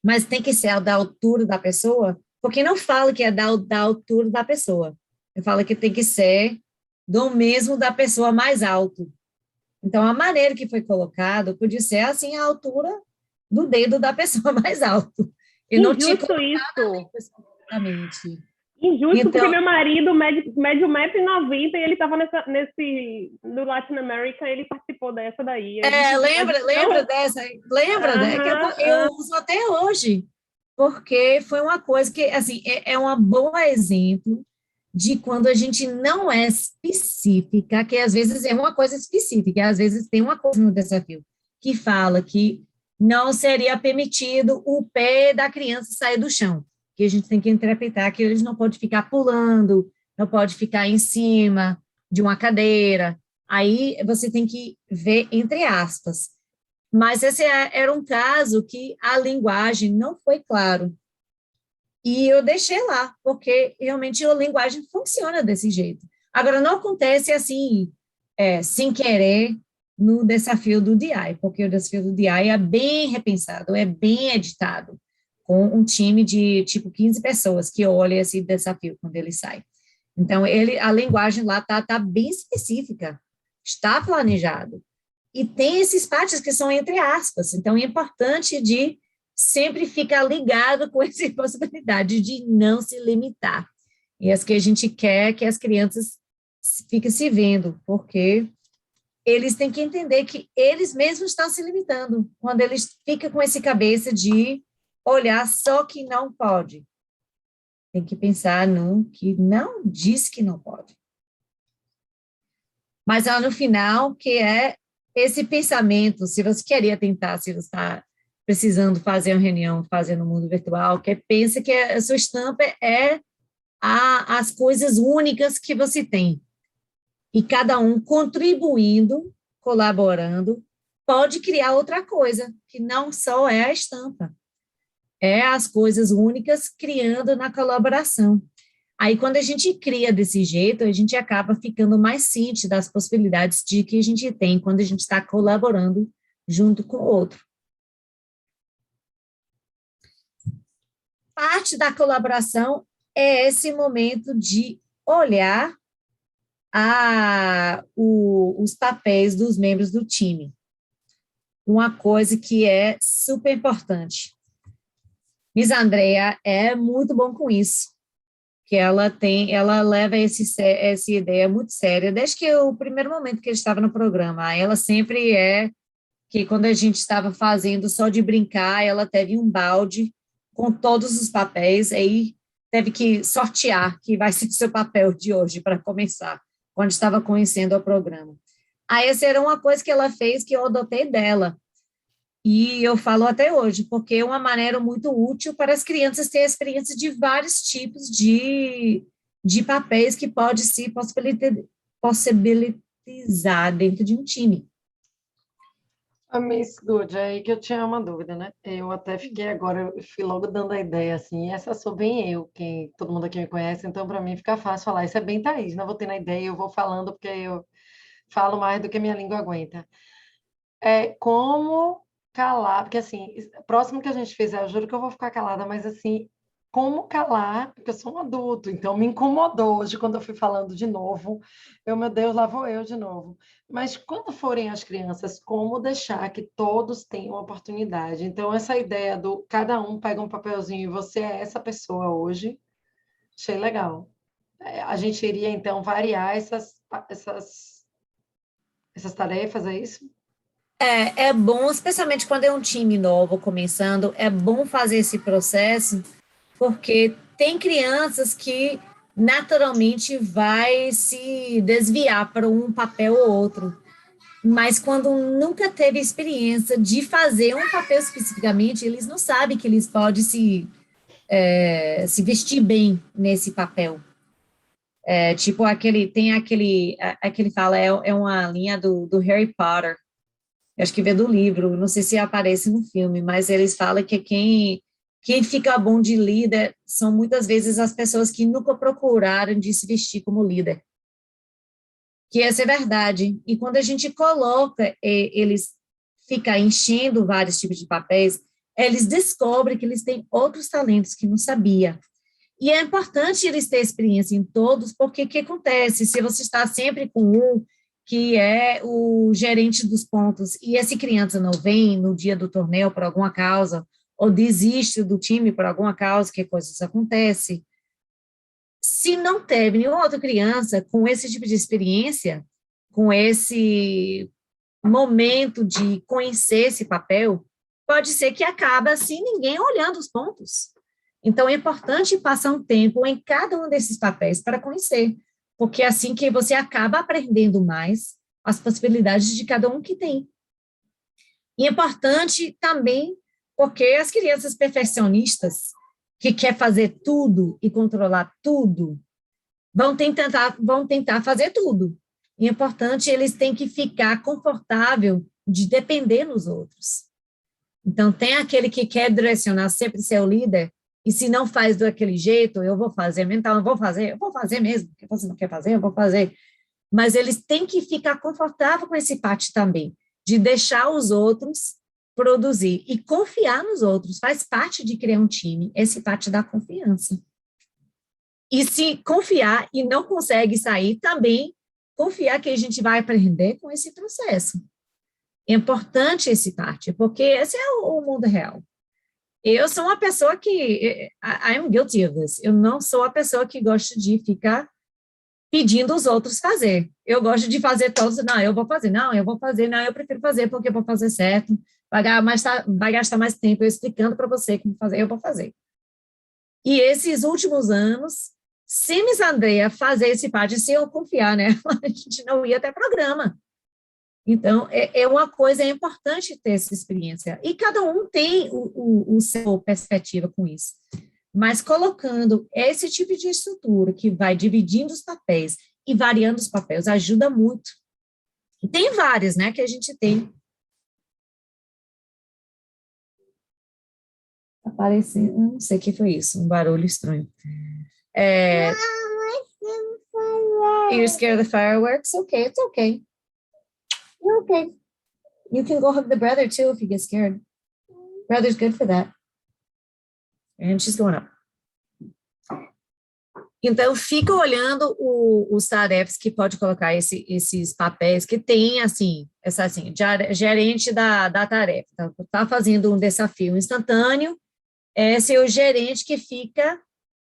mas tem que ser da altura da pessoa? Porque não fala que é da altura da pessoa. Eu falo que tem que ser do mesmo da pessoa mais alto. Então, a maneira que foi colocado podia ser assim, a altura do dedo da pessoa mais alto. Eu não tinha Injusto isso. Exatamente. Injusto, Então, porque meu marido mede 1,90 m e ele estava no Latin America, ele participou dessa daí. lembra dessa? Lembra, né? Que eu uso até hoje, porque foi uma coisa que, assim, é um bom exemplo de quando a gente não é específica, que às vezes é uma coisa específica, às vezes tem uma coisa no desafio que fala que não seria permitido o pé da criança sair do chão, que a gente tem que interpretar que eles não podem ficar pulando, não pode ficar em cima de uma cadeira, aí você tem que ver entre aspas. Mas esse era um caso que a linguagem não foi claro. E eu deixei lá, porque realmente a linguagem funciona desse jeito. Agora, não acontece assim, sem querer, no desafio do DI, porque o desafio do DI é bem repensado, é bem editado, com um time de, tipo, 15 pessoas que olha esse desafio quando ele sai. Então, a linguagem lá tá bem específica, está planejado. E tem esses partes que são entre aspas, então é importante de sempre ficar ligado com essa possibilidade de não se limitar. E as que a gente quer que as crianças fiquem se vendo, porque eles têm que entender que eles mesmos estão se limitando, quando eles ficam com essa cabeça de olhar só que não pode. Tem que pensar no que não diz que não pode. Mas lá no final, que é esse pensamento, se você queria tentar, se você está precisando fazer uma reunião, fazer no mundo virtual, que pensa que a sua estampa é as coisas únicas que você tem. E cada um contribuindo, colaborando pode criar outra coisa, que não só é a estampa. É as coisas únicas criando na colaboração. Aí, quando a gente cria desse jeito, a gente acaba ficando mais ciente das possibilidades de que a gente tem quando a gente está colaborando junto com o outro. Parte da colaboração é esse momento de olhar os papéis dos membros do time. Uma coisa que é super importante. Miss Andrea é muito bom com isso, que ela leva essa ideia muito séria, desde que o primeiro momento que ele estava no programa. Ela sempre que quando a gente estava fazendo só de brincar, ela teve um balde com todos os papéis, aí teve que sortear que vai ser o seu papel de hoje para começar, quando estava conhecendo o programa. Aí essa era uma coisa que ela fez que eu adotei dela. E eu falo até hoje, porque é uma maneira muito útil para as crianças terem experiência de vários tipos de papéis que pode se possibilizar dentro de um time. A Miss Good, é aí que eu tinha uma dúvida, né? Eu até fiquei agora, eu fui logo dando a ideia, assim, essa sou bem eu, quem todo mundo aqui me conhece, então para mim fica fácil falar, isso é bem Thaís, não vou ter na ideia, eu vou falando porque eu falo mais do que minha língua aguenta. Como calar, porque assim, próximo que a gente fizer, eu juro que eu vou ficar calada, mas assim, como calar, porque eu sou um adulto, então me incomodou hoje quando eu fui falando de novo, meu Deus, lá vou eu de novo. Mas quando forem as crianças, como deixar que todos tenham oportunidade? Então, essa ideia do cada um pega um papelzinho e você é essa pessoa hoje, achei legal. A gente iria, então, variar essas tarefas, é isso? É bom, especialmente quando é um time novo começando, é bom fazer esse processo, porque tem crianças que naturalmente vai se desviar para um papel ou outro, mas quando nunca teve experiência de fazer um papel especificamente, eles não sabem que eles podem se vestir bem nesse papel. Tipo aquele fala, é uma linha do Harry Potter, eu acho que vem do livro, não sei se aparece no filme, mas eles falam que quem fica bom de líder são muitas vezes as pessoas que nunca procuraram de se vestir como líder. Que essa é verdade. E quando a gente coloca eles ficar enchendo vários tipos de papéis, eles descobrem que eles têm outros talentos que não sabia. E é importante eles terem experiência em todos, porque o que acontece? Se você está sempre com um que é o gerente dos pontos, e essa criança não vem no dia do torneio por alguma causa, ou desiste do time por alguma causa, que coisas acontecem, se não teve nenhuma outra criança com esse tipo de experiência, com esse momento de conhecer esse papel, pode ser que acabe assim, ninguém olhando os pontos. Então, é importante passar um tempo em cada um desses papéis para conhecer, porque é assim que você acaba aprendendo mais as possibilidades de cada um que tem. E é importante também porque as crianças perfeccionistas, que quer fazer tudo e controlar tudo, vão tentar fazer tudo. E é importante, eles têm que ficar confortável de depender dos outros. Então, tem aquele que quer direcionar, sempre ser o líder, e se não faz daquele jeito, eu vou fazer mental, eu vou fazer mesmo, porque você não quer fazer, eu vou fazer. Mas eles têm que ficar confortável com esse parte também, de deixar os outros produzir e confiar nos outros, faz parte de criar um time, esse parte da confiança. E se confiar e não consegue sair, também confiar que a gente vai aprender com esse processo. É importante esse parte, porque esse é o mundo real. Eu sou uma pessoa que, I'm guilty of this, eu não sou a pessoa que gosta de ficar pedindo os outros fazer. Eu gosto de fazer todos, não, eu vou fazer, não, eu prefiro fazer porque eu vou fazer certo, vai gastar mais tempo eu explicando para você como fazer, eu vou fazer. E esses últimos anos, se Miss Andrea fazer esse parte, se eu confiar nela, a gente não ia ter programa. Então, é uma coisa importante ter essa experiência. E cada um tem o seu perspectiva com isso. Mas colocando esse tipo de estrutura que vai dividindo os papéis e variando os papéis ajuda muito. E tem várias, né, que a gente tem aparecendo, não sei o que foi isso, um barulho estranho. You're scared of the fireworks? Okay, it's okay. You're okay. You can go hug the brother too if you get scared. Brother's good for that. And she's going up. Então, fica olhando os tarefas que pode colocar esses papéis que tem, assim, gerente da tarefa. Tá fazendo um desafio instantâneo, esse é o gerente que fica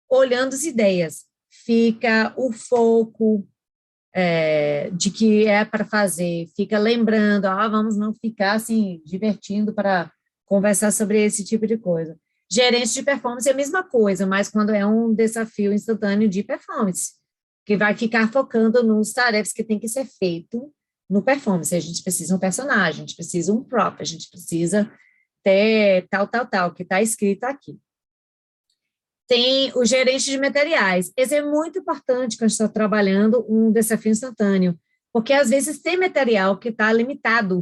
olhando as ideias, fica o foco de que é para fazer, fica lembrando, vamos não ficar, assim, divertindo para conversar sobre esse tipo de coisa. Gerente de performance é a mesma coisa, mas quando é um desafio instantâneo de performance, que vai ficar focando nos tarefas que tem que ser feito no performance. A gente precisa um personagem, a gente precisa um prop, a gente precisa ter tal, que está escrito aqui. Tem o gerente de materiais. Esse é muito importante quando está trabalhando um desafio instantâneo, porque às vezes tem material que está limitado.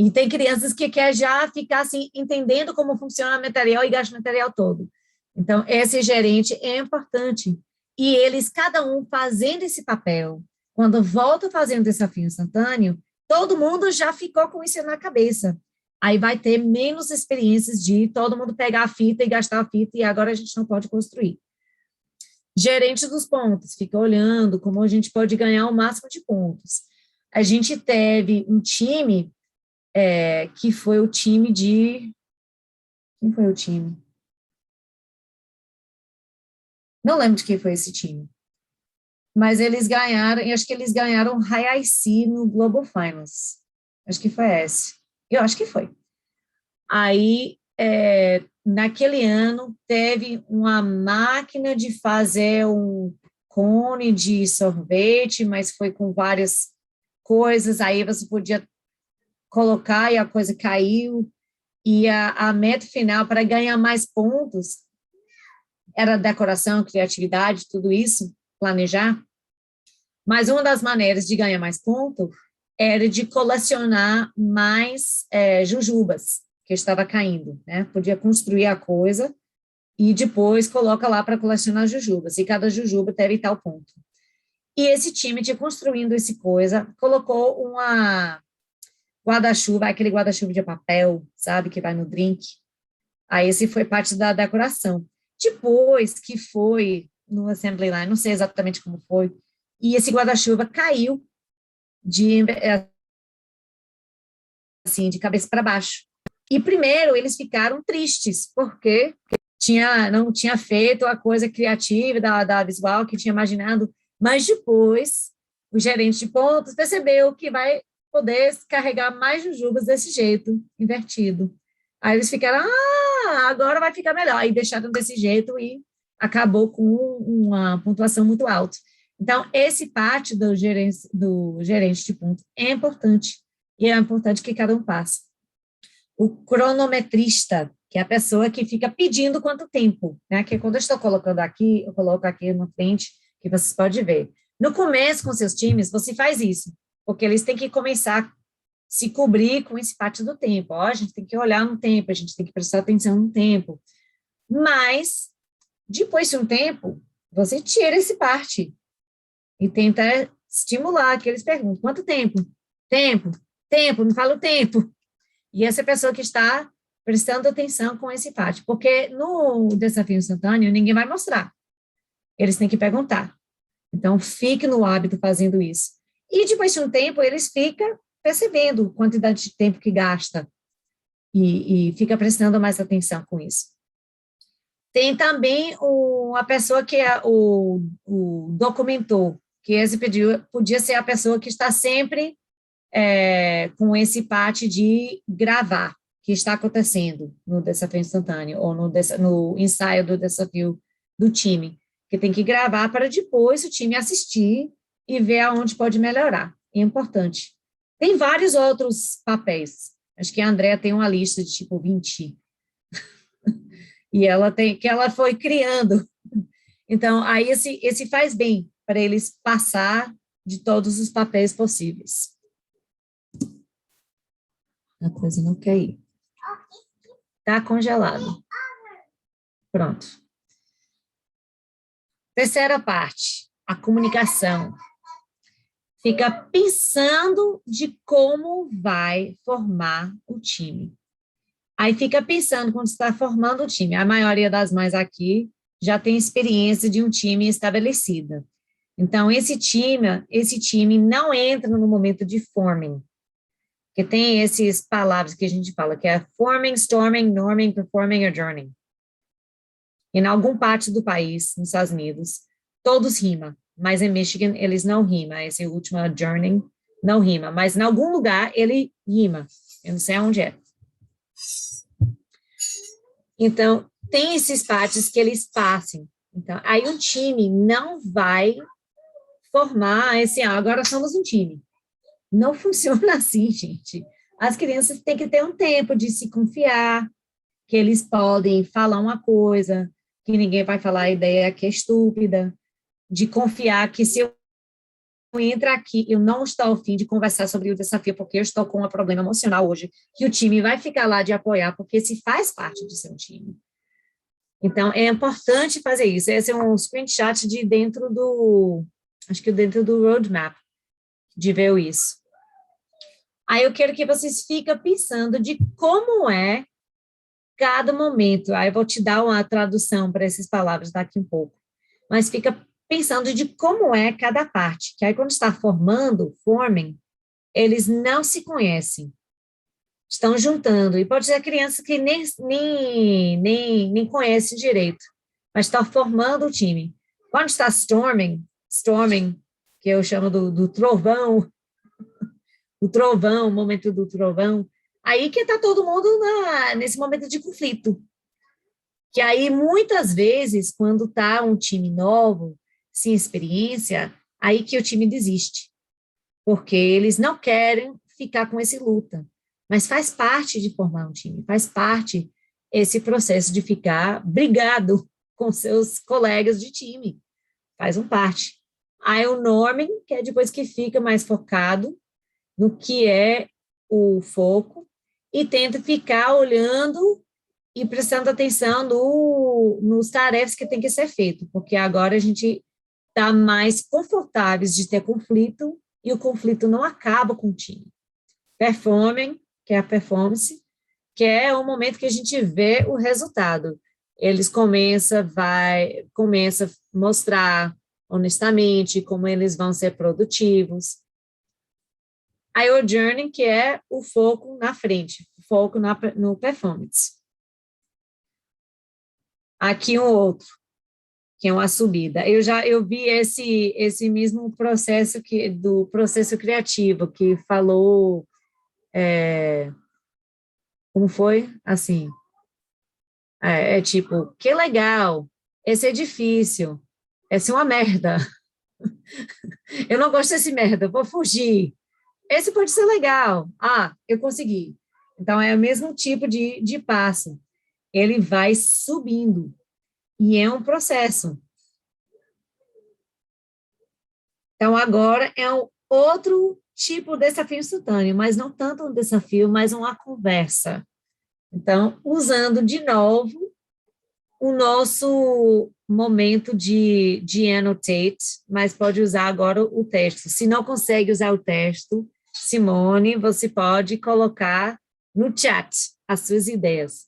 E tem crianças que querem já ficar assim, entendendo como funciona o material e gasta o material todo. Então, esse gerente é importante. E eles, cada um fazendo esse papel, quando volta fazendo desafio instantâneo, todo mundo já ficou com isso na cabeça. Aí vai ter menos experiências de todo mundo pegar a fita e gastar a fita, e agora a gente não pode construir. Gerente dos pontos, fica olhando como a gente pode ganhar o máximo de pontos. A gente teve um time que foi o time de... Quem foi o time? Não lembro de quem foi esse time. Mas eles ganharam, eu acho que eles ganharam High IC no Global Finals. Acho que foi esse. Eu acho que foi. Aí, naquele ano, teve uma máquina de fazer um cone de sorvete, mas foi com várias coisas, aí você podia colocar e a coisa caiu, e a meta final para ganhar mais pontos era decoração, criatividade, tudo isso, planejar. Mas uma das maneiras de ganhar mais pontos era de colecionar mais jujubas que estava caindo, né? Podia construir a coisa e depois coloca lá para colecionar jujubas, e cada jujuba teve tal ponto. E esse time de construindo esse coisa, colocou uma guarda-chuva, aquele guarda-chuva de papel, sabe, que vai no drink. Aí esse foi parte da decoração. Depois que foi no Assembly Line, não sei exatamente como foi, e esse guarda-chuva caiu de cabeça para baixo. E primeiro eles ficaram tristes, porque não tinha feito a coisa criativa da visual que tinha imaginado, mas depois o gerente de pontos percebeu que vai poder carregar mais jujubas desse jeito, invertido. Aí eles ficaram, agora vai ficar melhor, e deixaram desse jeito e acabou com uma pontuação muito alta. Então, esse parte do gerente de pontos é importante, e é importante que cada um passe. O cronometrista, que é a pessoa que fica pedindo quanto tempo, né? Que quando eu estou colocando aqui, eu coloco aqui na frente, que vocês podem ver. No começo, com seus times, você faz isso, porque eles têm que começar a se cobrir com esse parte do tempo. A gente tem que olhar no tempo, a gente tem que prestar atenção no tempo. Mas, depois de um tempo, você tira esse parte e tenta estimular, que eles perguntam, quanto tempo? Tempo, me fala o tempo. E essa pessoa que está prestando atenção com esse parte, porque no desafio instantâneo, ninguém vai mostrar. Eles têm que perguntar. Então, fique no hábito fazendo isso. E depois de um tempo, eles ficam percebendo a quantidade de tempo que gasta e fica prestando mais atenção com isso. Tem também a pessoa que é o documentor, que esse podia ser a pessoa que está sempre com esse parte de gravar que está acontecendo no desafio instantâneo ou no ensaio do desafio do time, que tem que gravar para depois o time assistir e ver aonde pode melhorar. É importante. Tem vários outros papéis. Acho que a Andrea tem uma lista de tipo 20. E ela foi criando. Então, aí esse faz bem para eles passar de todos os papéis possíveis. A coisa não quer ir. Está congelado. Pronto. Terceira parte, a comunicação. Fica pensando de como vai formar o time. Aí fica pensando quando está formando o time. A maioria das mães aqui já tem experiência de um time estabelecida. Então, esse time não entra no momento de forming, porque tem essas palavras que a gente fala, que é forming, storming, norming, performing, adjourning. Em alguma parte do país, nos Estados Unidos, todos rimam, mas em Michigan eles não rimam. Esse último adjourning não rima, mas em algum lugar ele rima. Eu não sei onde é. Então, tem esses partes que eles passam. Então, aí o time não vai formar esse, agora somos um time. Não funciona assim, gente. As crianças têm que ter um tempo de se confiar, que eles podem falar uma coisa, que ninguém vai falar a ideia que é estúpida, de confiar que se eu entrar aqui, eu não estou a fim de conversar sobre o desafio, porque eu estou com um problema emocional hoje, que o time vai ficar lá de apoiar, porque se faz parte de ser um time. Então, é importante fazer isso. Esse é um screenshot de dentro do, acho que dentro do roadmap, de ver isso. Aí eu quero que vocês fiquem pensando de como é cada momento. Aí eu vou te dar uma tradução para essas palavras daqui um pouco. Mas fica pensando de como é cada parte. Que aí quando está forming, eles não se conhecem. Estão juntando. E pode ser criança que nem conhece direito, mas está formando o time. Quando está storming, que eu chamo do trovão, o momento do trovão, aí que está todo mundo nesse momento de conflito. Que aí, muitas vezes, quando está um time novo, sem experiência, aí que o time desiste. Porque eles não querem ficar com esse luta. Mas faz parte de formar um time, faz parte esse processo de ficar brigado com seus colegas de time. Faz parte. Aí o norming, que é depois que fica mais focado no que é o foco, e tenta ficar olhando e prestando atenção nos tarefas que tem que ser feito, porque agora a gente está mais confortáveis de ter conflito, e o conflito não acaba com o time. Performing, que é a performance, que é o momento que a gente vê o resultado. Eles começam a mostrar honestamente como eles vão ser produtivos. Aí o journey, que é o foco na frente, o foco no performance. Aqui um outro, que é uma subida. Eu vi esse mesmo processo do processo criativo, que falou, como foi? Assim, tipo, que legal, esse é difícil, esse é uma merda. Eu não gosto desse merda, vou fugir. Esse pode ser legal. Ah, eu consegui. Então, é o mesmo tipo de passo. Ele vai subindo. E é um processo. Então, agora é um outro tipo de desafio instantâneo, mas não tanto um desafio, mas uma conversa. Então, usando de novo o nosso momento de annotate, mas pode usar agora o texto. Se não consegue usar o texto, Simone, você pode colocar no chat as suas ideias.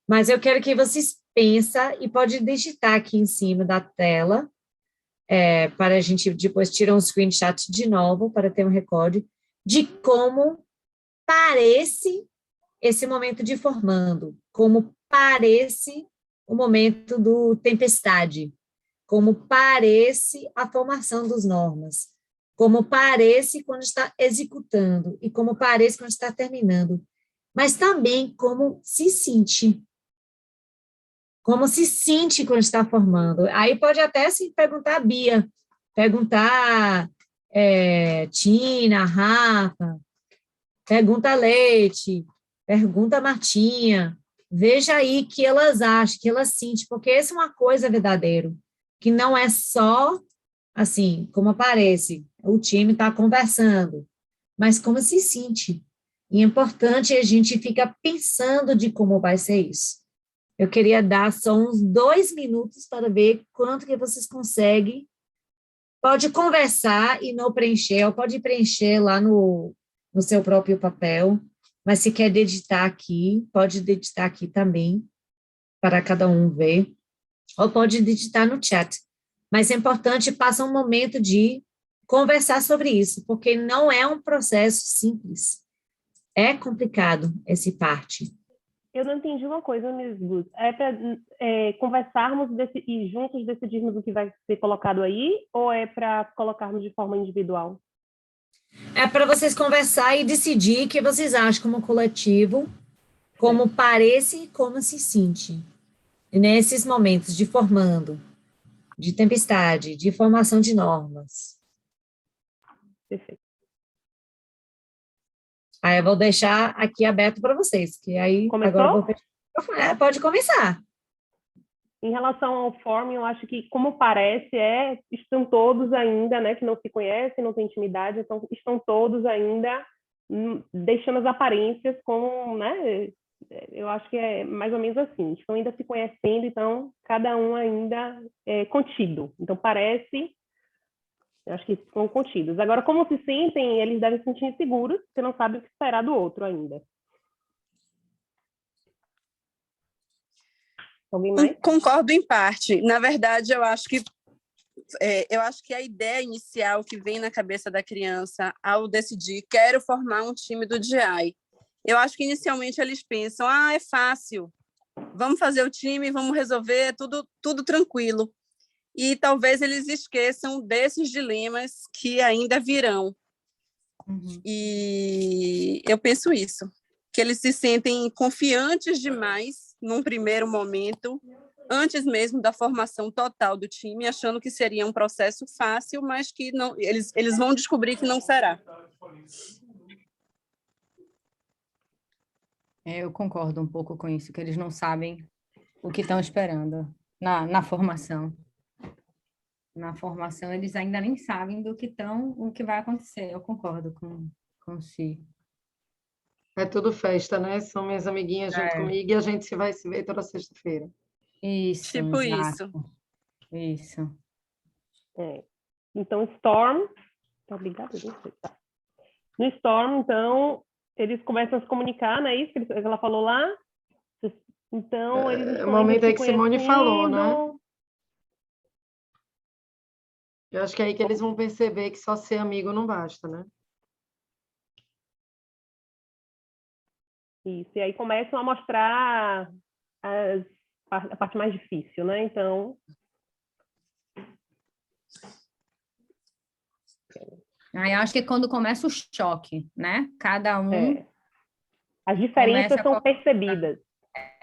Mas eu quero que vocês pensem, e pode digitar aqui em cima da tela, para a gente depois tirar um screenshot de novo, para ter um recorde, de como parece esse momento de formando, como parece o momento do tempestade, como parece a formação dos normas, como parece quando está executando e como parece quando está terminando, mas também como se sente. Como se sente quando está formando. Aí pode até se perguntar a Bia, perguntar Tina, Rafa, pergunta a Leite, pergunta a Martinha, veja aí que elas acham, que elas sentem, porque essa é uma coisa verdadeira, que não é só assim, como aparece, o time está conversando, mas como se sente. E é importante a gente ficar pensando de como vai ser isso. Eu queria dar só uns 2 minutos para ver quanto que vocês conseguem. Pode conversar e não preencher, ou pode preencher lá no seu próprio papel, mas se quer deditar aqui, pode deditar aqui também, para cada um ver, ou pode digitar no chat. Mas é importante passar um momento de conversar sobre isso, porque não é um processo simples. É complicado essa parte. Eu não entendi uma coisa, Miss Good. É para conversarmos e juntos decidirmos o que vai ser colocado aí, ou é para colocarmos de forma individual? É para vocês conversar e decidir o que vocês acham como coletivo, como parece, como se sente. Nesses momentos de formando, de tempestade, de formação de normas. Perfeito. Aí eu vou deixar aqui aberto para vocês, que aí Começou? agora eu vou fechar. Pode começar. Em relação ao forming, eu acho que, como parece, estão todos ainda, né, que não se conhecem, não têm intimidade, então estão todos ainda deixando as aparências como, né, eu acho que é mais ou menos assim, estão ainda se conhecendo, então cada um ainda é contido. Então parece, eu acho que estão contidos. Agora, como se sentem, eles devem se sentir seguros, porque não sabem o que esperar do outro ainda. Alguém mais? Concordo em parte. Na verdade, eu acho que a ideia inicial que vem na cabeça da criança ao decidir quero formar um time do DI, eu acho que inicialmente eles pensam, é fácil, vamos fazer o time, vamos resolver, tudo tranquilo. E talvez eles esqueçam desses dilemas que ainda virão. Uhum. E eu penso isso, que eles se sentem confiantes demais num primeiro momento, antes mesmo da formação total do time, achando que seria um processo fácil, mas que não, eles vão descobrir que não será. Eu concordo um pouco com isso, que eles não sabem o que estão esperando na formação. Na formação, eles ainda nem sabem o que vai acontecer. Eu concordo com o Si. É tudo festa, né? São minhas amiguinhas junto comigo e a gente vai se ver toda sexta-feira. Isso, Tipo exato. Isso. Então, Storm... Tá ligado? Tá. No Storm, então, eles começam a se comunicar, né? Isso que ela falou lá. Então, eles estão o momento aí que Simone falou, né? conhecendo. Eu acho que é aí que eles vão perceber que só ser amigo não basta, né? Isso, e aí começam a mostrar a parte mais difícil, né? Então... Aí acho que é quando começa o choque, né? Cada um... As diferenças começa são percebidas.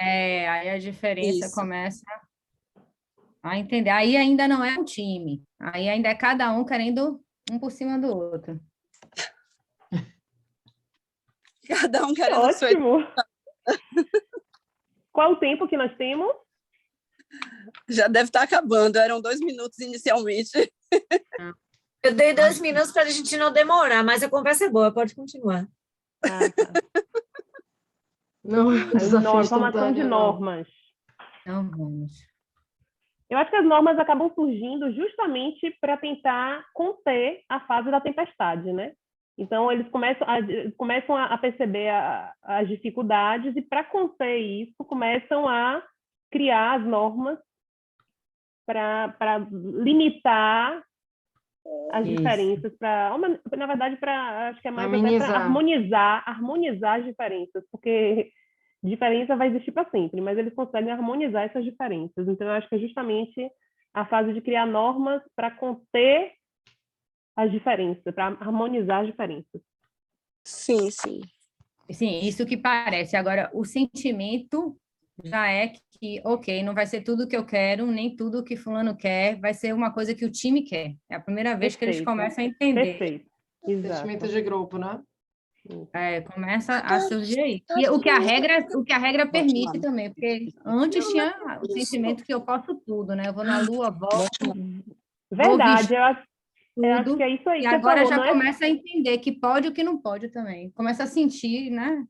Aí a diferença Isso. começa a entender. Aí ainda não é um time. Aí ainda é cada um querendo um por cima do outro. Cada um querendo Ótimo! Qual o tempo que nós temos? Já deve estar acabando, eram 2 minutos inicialmente. Eu dei 2 minutos para a gente não demorar, mas a conversa é boa, pode continuar. Tá. Não, desafio Formação de instantâneo, não. normas. Então, vamos. Eu acho que as normas acabam surgindo justamente para tentar conter a fase da tempestade, né? Então, eles começam a perceber as dificuldades e, para conter isso, começam a criar as normas para limitar as diferenças, na verdade, acho que é mais até para harmonizar as diferenças, porque diferença vai existir para sempre, mas eles conseguem harmonizar essas diferenças. Então, eu acho que é justamente a fase de criar normas para conter as diferenças, para harmonizar as diferenças. Sim, sim. Sim, isso que parece. Agora, o sentimento já é que, ok, não vai ser tudo que eu quero, nem tudo que fulano quer, vai ser uma coisa que o time quer. É a primeira vez que eles começam a entender. Perfeito. Exato. Sentimento de grupo, né? Começa a surgir aí. E o que a regra permite também, porque antes tinha o sentimento que eu posso tudo, né? Eu vou na lua, volto, Verdade, eu acho tudo, que é isso aí e que você agora falou, já não é? começa a entender que pode e o que não pode também. Começa a sentir, né?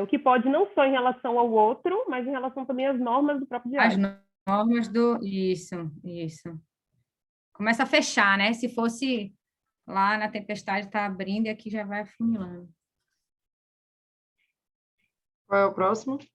O que pode não só em relação ao outro, mas em relação também às normas do próprio As diário. normas do... Isso, isso. Começa a fechar, né? Se fosse lá na tempestade, tá abrindo e aqui já vai afunilando. Qual é o próximo? O próximo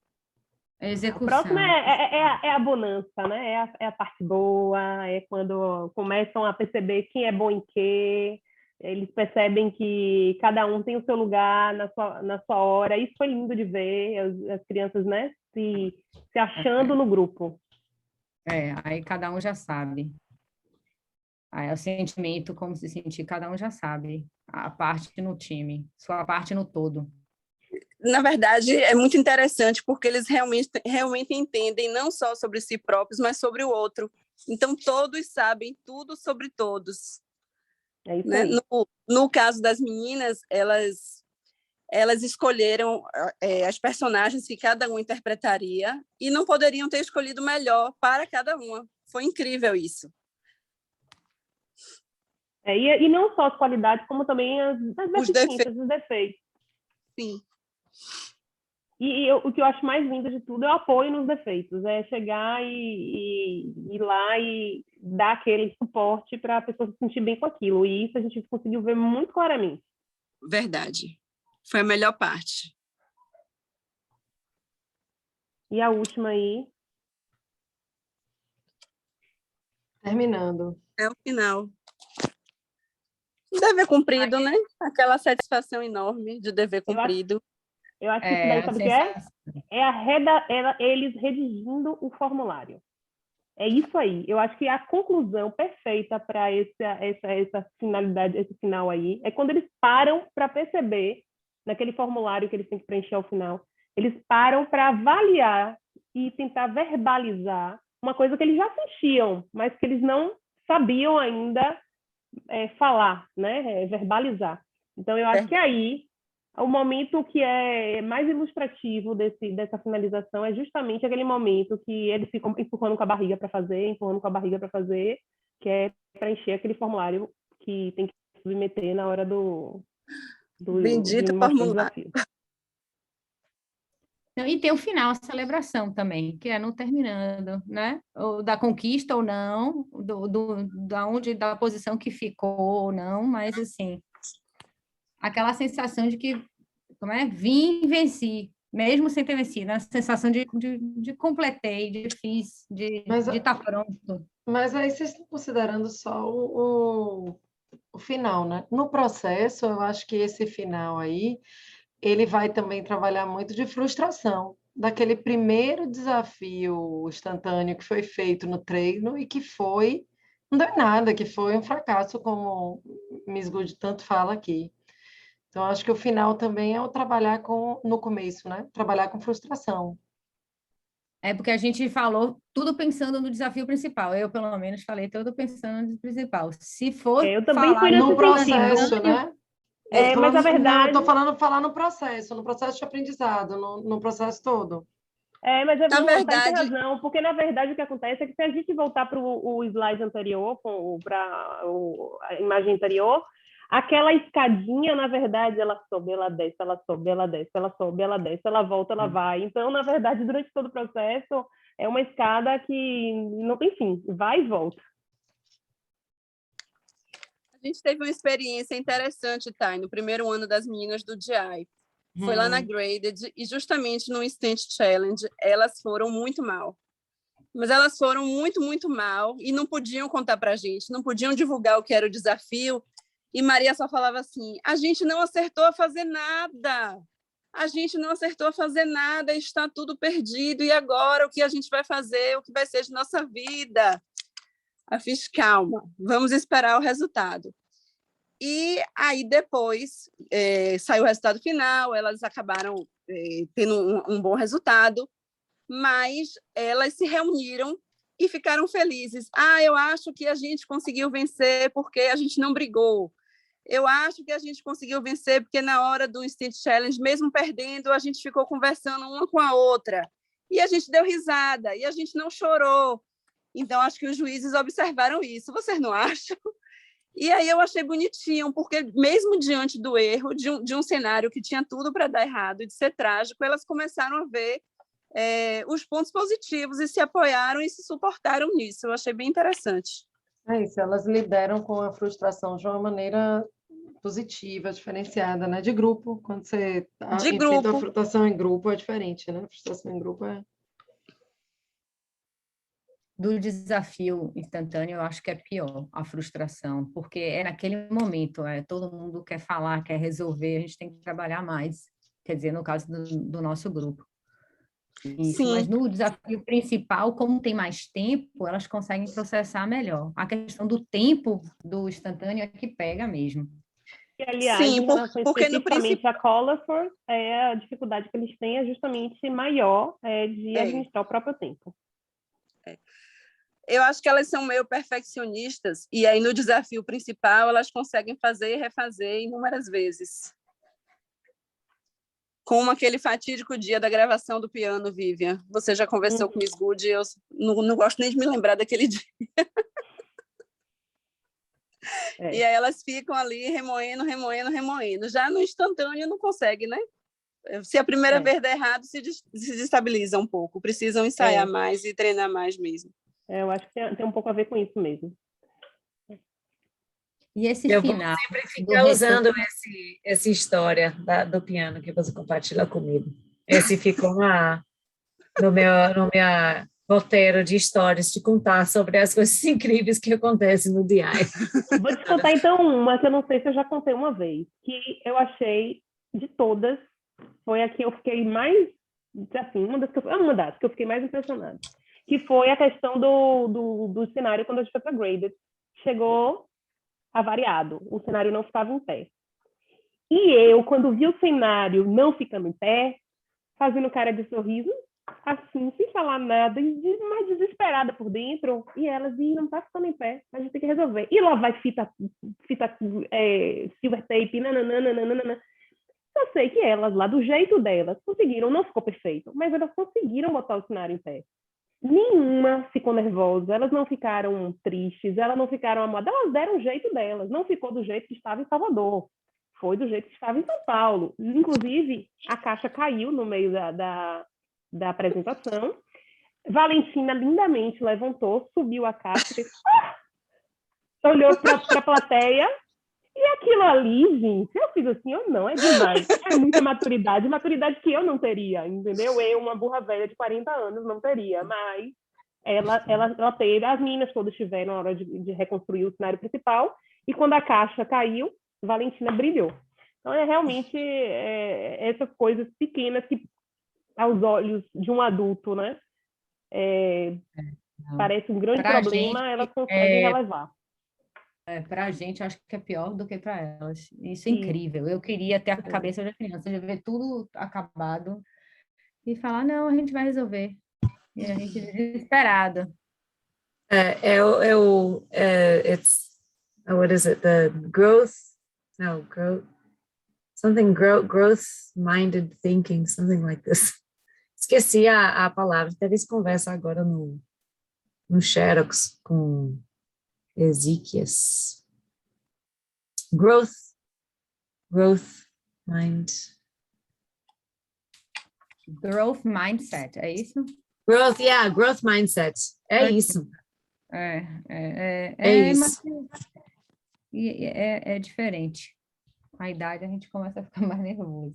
Execução. é a bonança, né? É a parte boa, é quando começam a perceber quem é bom em quê, eles percebem que cada um tem o seu lugar na sua hora. Isso foi lindo de ver, as crianças, né, se achando no grupo. Aí cada um já sabe. Aí é o sentimento, como se sentir, cada um já sabe. A parte no time, sua parte no todo. Na verdade, é muito interessante, porque eles realmente entendem não só sobre si próprios, mas sobre o outro. Então, todos sabem tudo sobre todos. É isso Né? aí. No caso das meninas, elas escolheram as personagens que cada um interpretaria e não poderiam ter escolhido melhor para cada uma. Foi incrível isso. E não só as qualidades, como também as Os deficiências, os defeitos. Sim. O que eu acho mais lindo de tudo é o apoio nos defeitos, é chegar e ir lá e dar aquele suporte para a pessoa se sentir bem com aquilo. E isso a gente conseguiu ver muito claramente. Verdade. Foi a melhor parte. E a última aí. Terminando. É o final. Dever cumprido, né? Aquela satisfação enorme de dever cumprido. Eu acho que isso daí, A sabe o que é? sensação. Eles redigindo o formulário. É isso aí. Eu acho que a conclusão perfeita para essa finalidade, esse final aí, é quando eles param para perceber, naquele formulário que eles têm que preencher ao final, eles param para avaliar e tentar verbalizar uma coisa que eles já sentiam, mas que eles não sabiam ainda falar, né? Verbalizar. Então, eu acho que aí o momento que é mais ilustrativo dessa finalização é justamente aquele momento que eles ficam empurrando com a barriga para fazer, que é preencher aquele formulário que tem que submeter na hora Bendito de mostrar o formulário. desafio. E tem o final, a celebração também, que é não terminando, né? Ou da conquista ou não, da posição que ficou ou não, mas assim, aquela sensação de que, vim e venci, mesmo sem ter vencido, a sensação de completei, de fiz, de estar pronto. Mas aí vocês estão considerando só o final, né? No processo, eu acho que esse final aí, ele vai também trabalhar muito de frustração, daquele primeiro desafio instantâneo que foi feito no treino e que não deu em nada, que foi um fracasso, como Miss Good tanto fala aqui. Então, acho que o final também é o trabalhar no começo, né? Trabalhar com frustração. É porque a gente falou tudo pensando no desafio principal. Eu, pelo menos, falei tudo pensando no principal. Se for Eu também falar fui nesse no processo, sentido. né? Mas a verdade... Não, eu estou falando falar no processo de aprendizado, no processo todo. Mas Na não, verdade... tem razão, porque na verdade o que acontece é que se a gente voltar para o slide anterior, para a imagem anterior, aquela escadinha, na verdade, ela sobe, ela desce, ela sobe, ela desce, ela sobe, ela desce, ela volta, ela vai. Então, na verdade, durante todo o processo, é uma escada que não tem fim, vai e volta. A gente teve uma experiência interessante, Thay, no primeiro ano das meninas do GI. Foi lá na Graded e justamente no Instant Challenge elas foram muito mal. Mas elas foram muito, muito mal e não podiam contar para a gente, não podiam divulgar o que era o desafio. E Maria só falava assim, a gente não acertou a fazer nada. A gente não acertou a fazer nada, está tudo perdido. E agora o que a gente vai fazer? O que vai ser de nossa vida? Eu fiz, calma, vamos esperar o resultado. E aí depois saiu o resultado final, elas acabaram tendo um bom resultado, mas elas se reuniram e ficaram felizes. Eu acho que a gente conseguiu vencer porque a gente não brigou. Eu acho que a gente conseguiu vencer porque na hora do Instant Challenge, mesmo perdendo, a gente ficou conversando uma com a outra. E a gente deu risada, e a gente não chorou. Então, acho que os juízes observaram isso. Vocês não acham? E aí eu achei bonitinho, porque mesmo diante do erro, de um cenário que tinha tudo para dar errado e de ser trágico, elas começaram a ver os pontos positivos e se apoiaram e se suportaram nisso. Eu achei bem interessante. É isso, elas lidaram com a frustração de uma maneira positiva, diferenciada, né? De grupo, quando você De enfrenta a grupo. frustração em grupo é diferente, né? A frustração em grupo é... Do desafio instantâneo, eu acho que é pior a frustração, porque é naquele momento, todo mundo quer falar, quer resolver, a gente tem que trabalhar mais, quer dizer, no caso do nosso grupo. Isso, Sim. mas no desafio principal, como tem mais tempo, elas conseguem processar melhor. A questão do tempo do instantâneo é que pega mesmo. E, aliás, Sim, em relação porque no especificamente a Colorful, a dificuldade que eles têm é justamente maior de administrar o próprio tempo. Eu acho que elas são meio perfeccionistas, e aí no desafio principal elas conseguem fazer e refazer inúmeras vezes. Como aquele fatídico dia da gravação do piano, Vivian. Você já conversou com Miss Good, eu não gosto nem de me lembrar daquele dia. E aí elas ficam ali remoendo. Já no instantâneo não consegue, né? Se a primeira vez der errado, se destabiliza um pouco. Precisam ensaiar mais e treinar mais mesmo. Eu acho que tem um pouco a ver com isso mesmo. E esse eu final... vou sempre ficar usando essa história do piano que você compartilha comigo. Esse ficou no meu roteiro de histórias, de contar sobre as coisas incríveis que acontecem no DI. Vou te contar, então, uma que eu não sei se eu já contei uma vez, que eu achei, de todas, foi a que eu fiquei mais, assim, uma das que eu fiquei mais impressionada, que foi a questão do cenário quando a gente foi para Graded. Chegou avariado, o cenário não ficava em pé. E eu, quando vi o cenário não ficando em pé, fazendo cara de sorriso, assim, sem falar nada, e mais desesperada por dentro, e elas, não tá ficando em pé, a gente tem que resolver. E lá vai fita silver tape, nananana. Eu sei que elas, lá do jeito delas, conseguiram, não ficou perfeito, mas elas conseguiram botar o cenário em pé. Nenhuma ficou nervosa, elas não ficaram tristes, elas não ficaram amadas, elas deram o jeito delas, não ficou do jeito que estava em Salvador, foi do jeito que estava em São Paulo. Inclusive, a caixa caiu no meio da apresentação. Valentina lindamente levantou, subiu a caixa, fez, olhou para a plateia, e aquilo ali, gente, eu fiz assim, eu não, é demais. É muita maturidade que eu não teria, entendeu? Eu, uma burra velha de 40 anos, não teria, mas ela teve, as meninas todas tiveram na hora de reconstruir o cenário principal, e quando a caixa caiu, Valentina brilhou. Então, realmente essas coisas pequenas que, aos olhos de um adulto, né, parece um grande problema, elas conseguem relevar. Para a gente, acho que é pior do que para elas. Isso é incrível. Eu queria ter a cabeça da criança, de ver tudo acabado e falar, não, a gente vai resolver. E a gente desesperado. What is it? The growth-minded thinking, something like this. Esqueci a palavra. Teve essa conversa agora no Xerox com Ezequias. Growth Mindset, é isso? Growth mindset. É isso. É isso. É diferente. Com a idade a gente começa a ficar mais nervoso.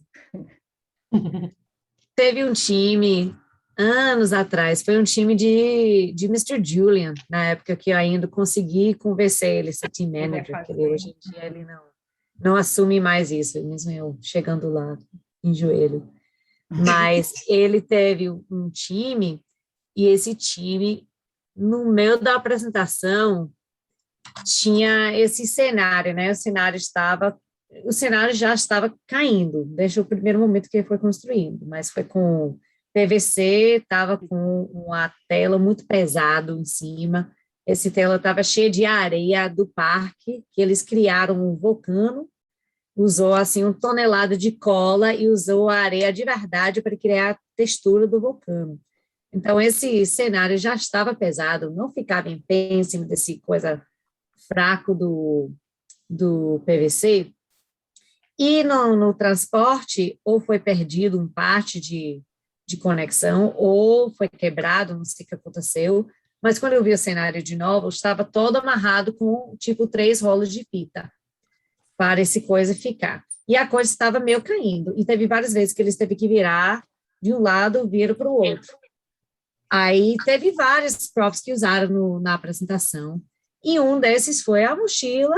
Teve um time, anos atrás, foi um time de Mr. Julian, na época que eu ainda consegui convencer ele a ser team manager, porque hoje em dia ele não assume mais isso, mesmo eu chegando lá em joelho. Mas ele teve um time, e esse time, no meio da apresentação, tinha esse cenário, né? O cenário já estava caindo, desde o primeiro momento que ele foi construindo, mas foi com PVC, estava com uma tela muito pesado em cima, essa tela estava cheia de areia do parque, que eles criaram um vulcano, usou assim 1 tonelada de cola e usou a areia de verdade para criar a textura do vulcano. Então, esse cenário já estava pesado, não ficava em pé em cima desse coisa fraco do do PVC, e no transporte, ou foi perdido um parte de conexão, ou foi quebrado, não sei o que aconteceu, mas quando eu vi o cenário de novo, estava todo amarrado com, tipo, 3 rolos de fita, para esse coisa ficar. E a coisa estava meio caindo, e teve várias vezes que eles teve que virar de um lado, viram para o outro. Aí teve vários profs que usaram na apresentação, e um desses foi a mochila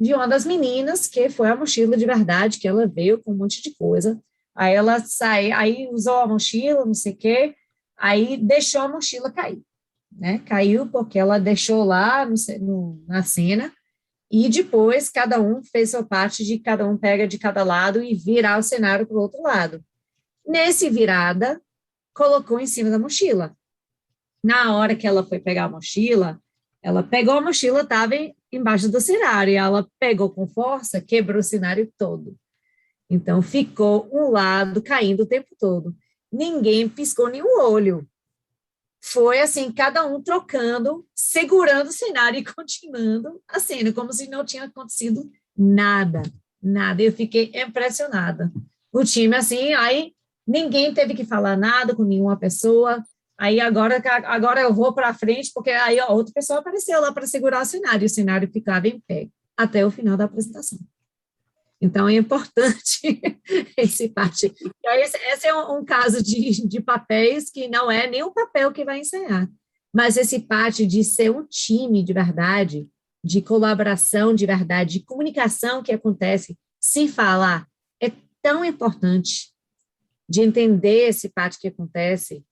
de uma das meninas, que foi a mochila de verdade, que ela veio com um monte de coisa. Aí ela saiu, aí usou a mochila, não sei o quê, aí deixou a mochila cair, né? Caiu porque ela deixou lá na cena, e depois cada um fez sua parte, de cada um pega de cada lado e virar o cenário para o outro lado. Nesse virada, colocou em cima da mochila. Na hora que ela foi pegar a mochila, ela pegou a mochila, estava embaixo do cenário, e ela pegou com força, quebrou o cenário todo. Então, ficou um lado caindo o tempo todo. Ninguém piscou nenhum olho. Foi assim, cada um trocando, segurando o cenário e continuando a cena, como se não tinha acontecido nada, nada. Eu fiquei impressionada. O time, assim, aí ninguém teve que falar nada com nenhuma pessoa. Aí agora eu vou para frente, porque aí a outra pessoa apareceu lá para segurar o cenário ficava em pé até o final da apresentação. Então, é importante esse parte. E aí, esse é um caso de papéis que não é nem o papel que vai ensaiar, mas esse parte de ser um time de verdade, de colaboração de verdade, de comunicação que acontece sem falar, é tão importante de entender esse parte que acontece.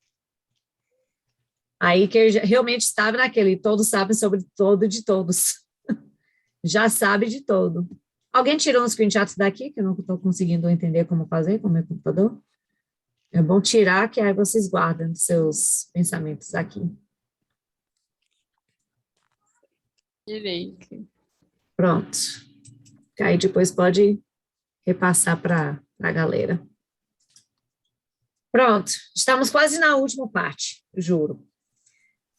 Aí que eu realmente estava naquele, todos sabem sobre todo de todos. Já sabe de todo. Alguém tirou um screenshot daqui, que eu não estou conseguindo entender como fazer com o meu computador? É bom tirar, que aí vocês guardam seus pensamentos aqui. Direito. Pronto. Que aí depois pode repassar para a galera. Pronto. Estamos quase na última parte, juro.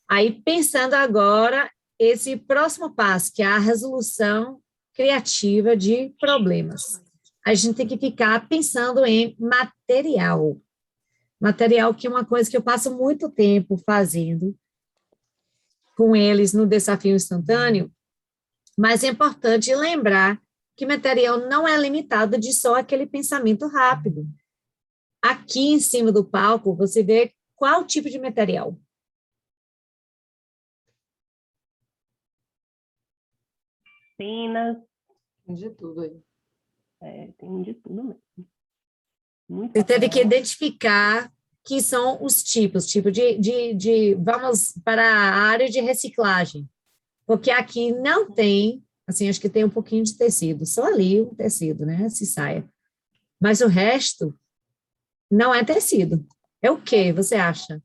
Aí, pensando agora, esse próximo passo, que é a resolução criativa de problemas. A gente tem que ficar pensando em material. Material que é uma coisa que eu passo muito tempo fazendo com eles no desafio instantâneo, mas é importante lembrar que material não é limitado de só aquele pensamento rápido. Aqui em cima do palco, você vê qual tipo de material. Cenas, Tem de tudo aí. tem de tudo mesmo. Muito Você teve que papel. identificar que são os tipos, tipo vamos para a área de reciclagem, porque aqui não tem, assim, acho que tem um pouquinho de tecido, só ali o tecido, né, se saia, mas o resto não é tecido. É o que você acha?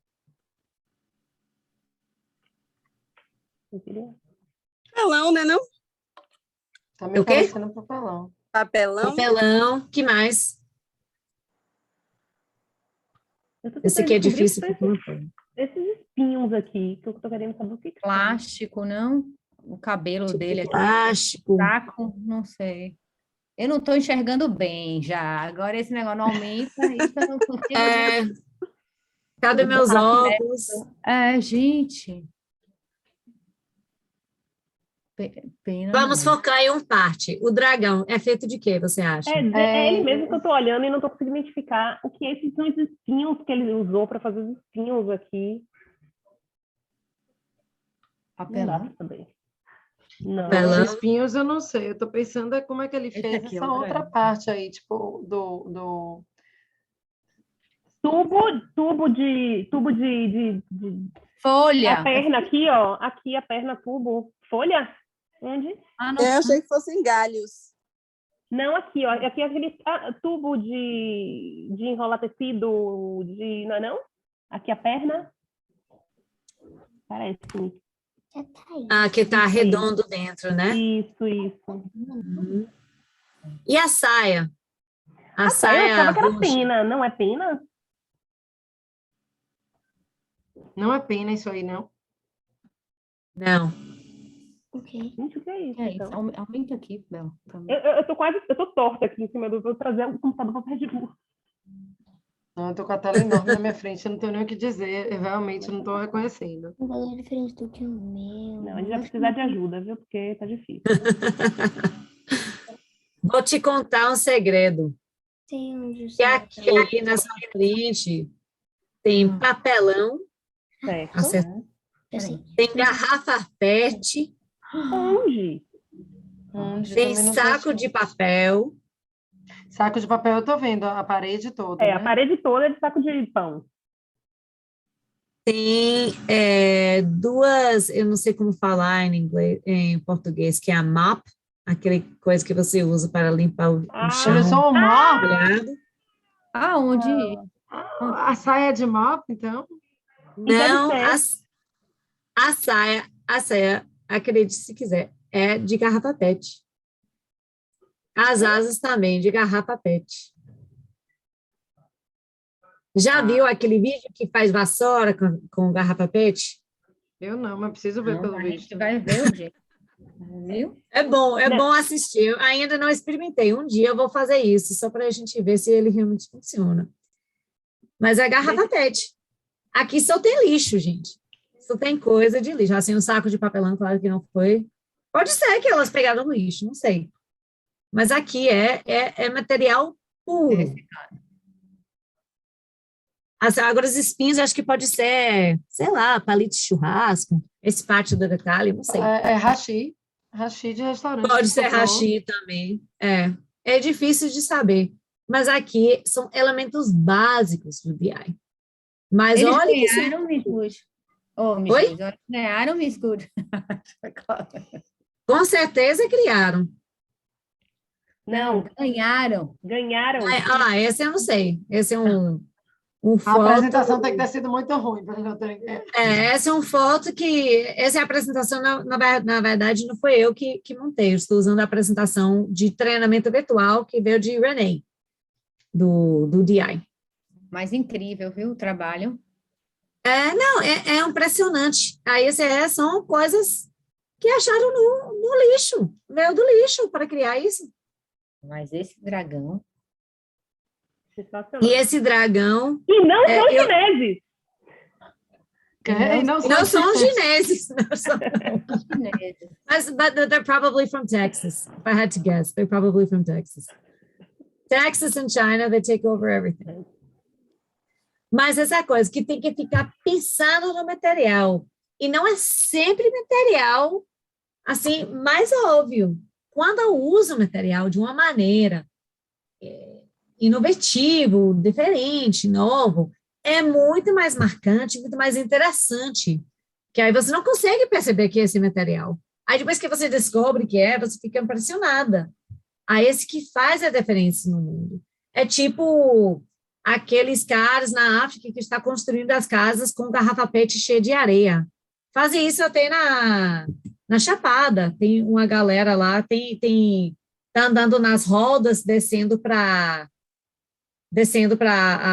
Eu queria- Papelão, né, não? Tá me O quê? parecendo papelão. Papelão. Papelão, que mais? Eu tô Esse tentando aqui é descobrir difícil porque não tem. esses espinhos aqui, que eu tô querendo saber o que são. Plástico, não? O cabelo Tipo dele aqui, plástico. saco, não sei. Eu não estou enxergando bem já. Agora esse negócio não aumenta, isso eu não consigo ver. Cadê meus Botar assim, né? óculos? Gente. Pena Vamos não. focar em um parte. O dragão é feito de quê, você acha? É ele mesmo que eu tô olhando e não tô conseguindo identificar o que esses são esses espinhos que ele usou para fazer os espinhos aqui. Não dá Papelão. pra saber. Não. Papelão. Espinhos eu não sei. Eu tô pensando como é que ele Esse fez aqui, essa ó, outra dragão. parte aí, tipo, do... Tubo de Folha. a perna aqui, ó. Aqui a perna tubo. Folha? Onde? Ah, não. Eu achei que fossem galhos. Não, aqui, ó. Aqui é aquele tubo de enrolar tecido, não é não? Aqui a perna. Parece. Ah, que tá Isso aí. redondo dentro, né? Isso. Uhum. E a saia? A Eu saia achava que era roxa. pena. Não é pena? Não é pena isso aí, não? Não. Ok. Gente, o que é isso? É isso. Então? Aumenta aqui, Bel. Eu tô torta aqui em cima vou trazer o computador para perto de mim. Não, eu tô com a tela enorme na minha frente, eu não tenho nem o que dizer, eu realmente não estou reconhecendo. Um valor diferente do que o meu. Não, a gente vai precisar de ajuda, viu? Porque tá difícil. Vou te contar um segredo. Tem onde Que aqui na sua frente tem papelão, Certo. Assim. tem garrafa PET, Onde? tem Também não saco sei. de papel, Saco de papel, eu tô vendo a parede toda, A né? parede toda é de saco de pão. tem duas, eu não sei como falar em inglês, em português, que é a mop, aquele coisa que você usa para limpar o Olha chão só o mop, molhado. Aonde? a saia de mop, então. Não, deve ser. a saia, acredite se quiser, é de garrafa PET. As asas também, de garrafa PET. Já viu aquele vídeo que faz vassoura com garrafa PET? Eu não, mas preciso ver Não, pelo a visto. gente vai ver o jeito. Viu? É Não. bom assistir. Eu ainda não experimentei. Um dia eu vou fazer isso, só para a gente ver se ele realmente funciona. Mas é garrafa PET. Aqui só tem lixo, gente. Só tem coisa de lixo. Assim, um saco de papelão, claro que não foi. Pode ser que elas pegaram no lixo, não sei. Mas aqui é material puro. Agora, os espinhos, acho que pode ser, sei lá, palito de churrasco, esse pátio do detalhe, não sei. É hashi. Hashi de restaurante. Pode que ser comprou. hashi também. É difícil de saber. Mas aqui são elementos básicos do DI. Mas Eles olha que ganharam, Miss Good. Oh, Miss Oi? Good, olha, ganharam, Miss Good. com certeza criaram. Não, Ganharam. ganharam. Esse eu não sei. Esse é um A foto. apresentação tem que ter sido muito ruim para não ter. Essa é uma foto que. Essa é a apresentação, na verdade, não foi eu que montei. Eu estou usando a apresentação de treinamento virtual que veio de Renee, do DI. Mas incrível, viu, o trabalho. Não, é impressionante. Aí são coisas que acharam no lixo, veio do lixo para criar isso. Mas esse dragão... Sensacional. E esse dragão. E não são chineses. Não são chineses. Não são, chineses. but they're probably from Texas. If I had to guess, they're probably from Texas. Texas and China, they take over everything. Mas essa coisa que tem que ficar pensando no material. E não é sempre material, assim, mais óbvio. Quando eu uso o material de uma maneira inovativo, diferente, novo, é muito mais marcante, muito mais interessante. Que aí você não consegue perceber que é esse material. Aí depois que você descobre que você fica impressionada. Aí esse que faz a diferença no mundo. É tipo aqueles caras na África que estão construindo as casas com garrafa PET cheia de areia. Fazem isso até na Chapada. Tem uma galera lá, tá andando nas rodas, descendo para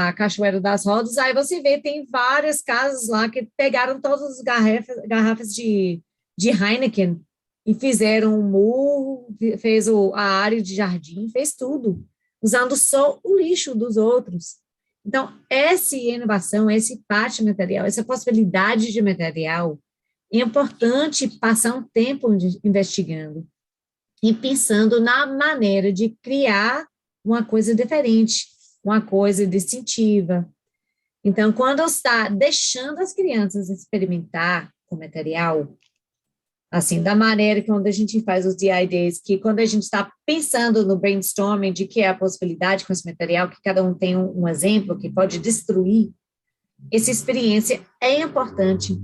a Cachoeira das Rodas, aí você vê, tem várias casas lá que pegaram todas as garrafas de Heineken e fizeram um murro, fez a área de jardim, fez tudo, usando só o lixo dos outros. Então, essa inovação, esse pátio material, essa possibilidade de material, é importante passar um tempo investigando e pensando na maneira de criar uma coisa diferente, uma coisa distintiva. Então, quando está deixando as crianças experimentar o material, assim, da maneira que quando a gente faz os DI Days, que quando a gente está pensando no brainstorming de que é a possibilidade com esse material, que cada um tem um exemplo que pode destruir, essa experiência é importante,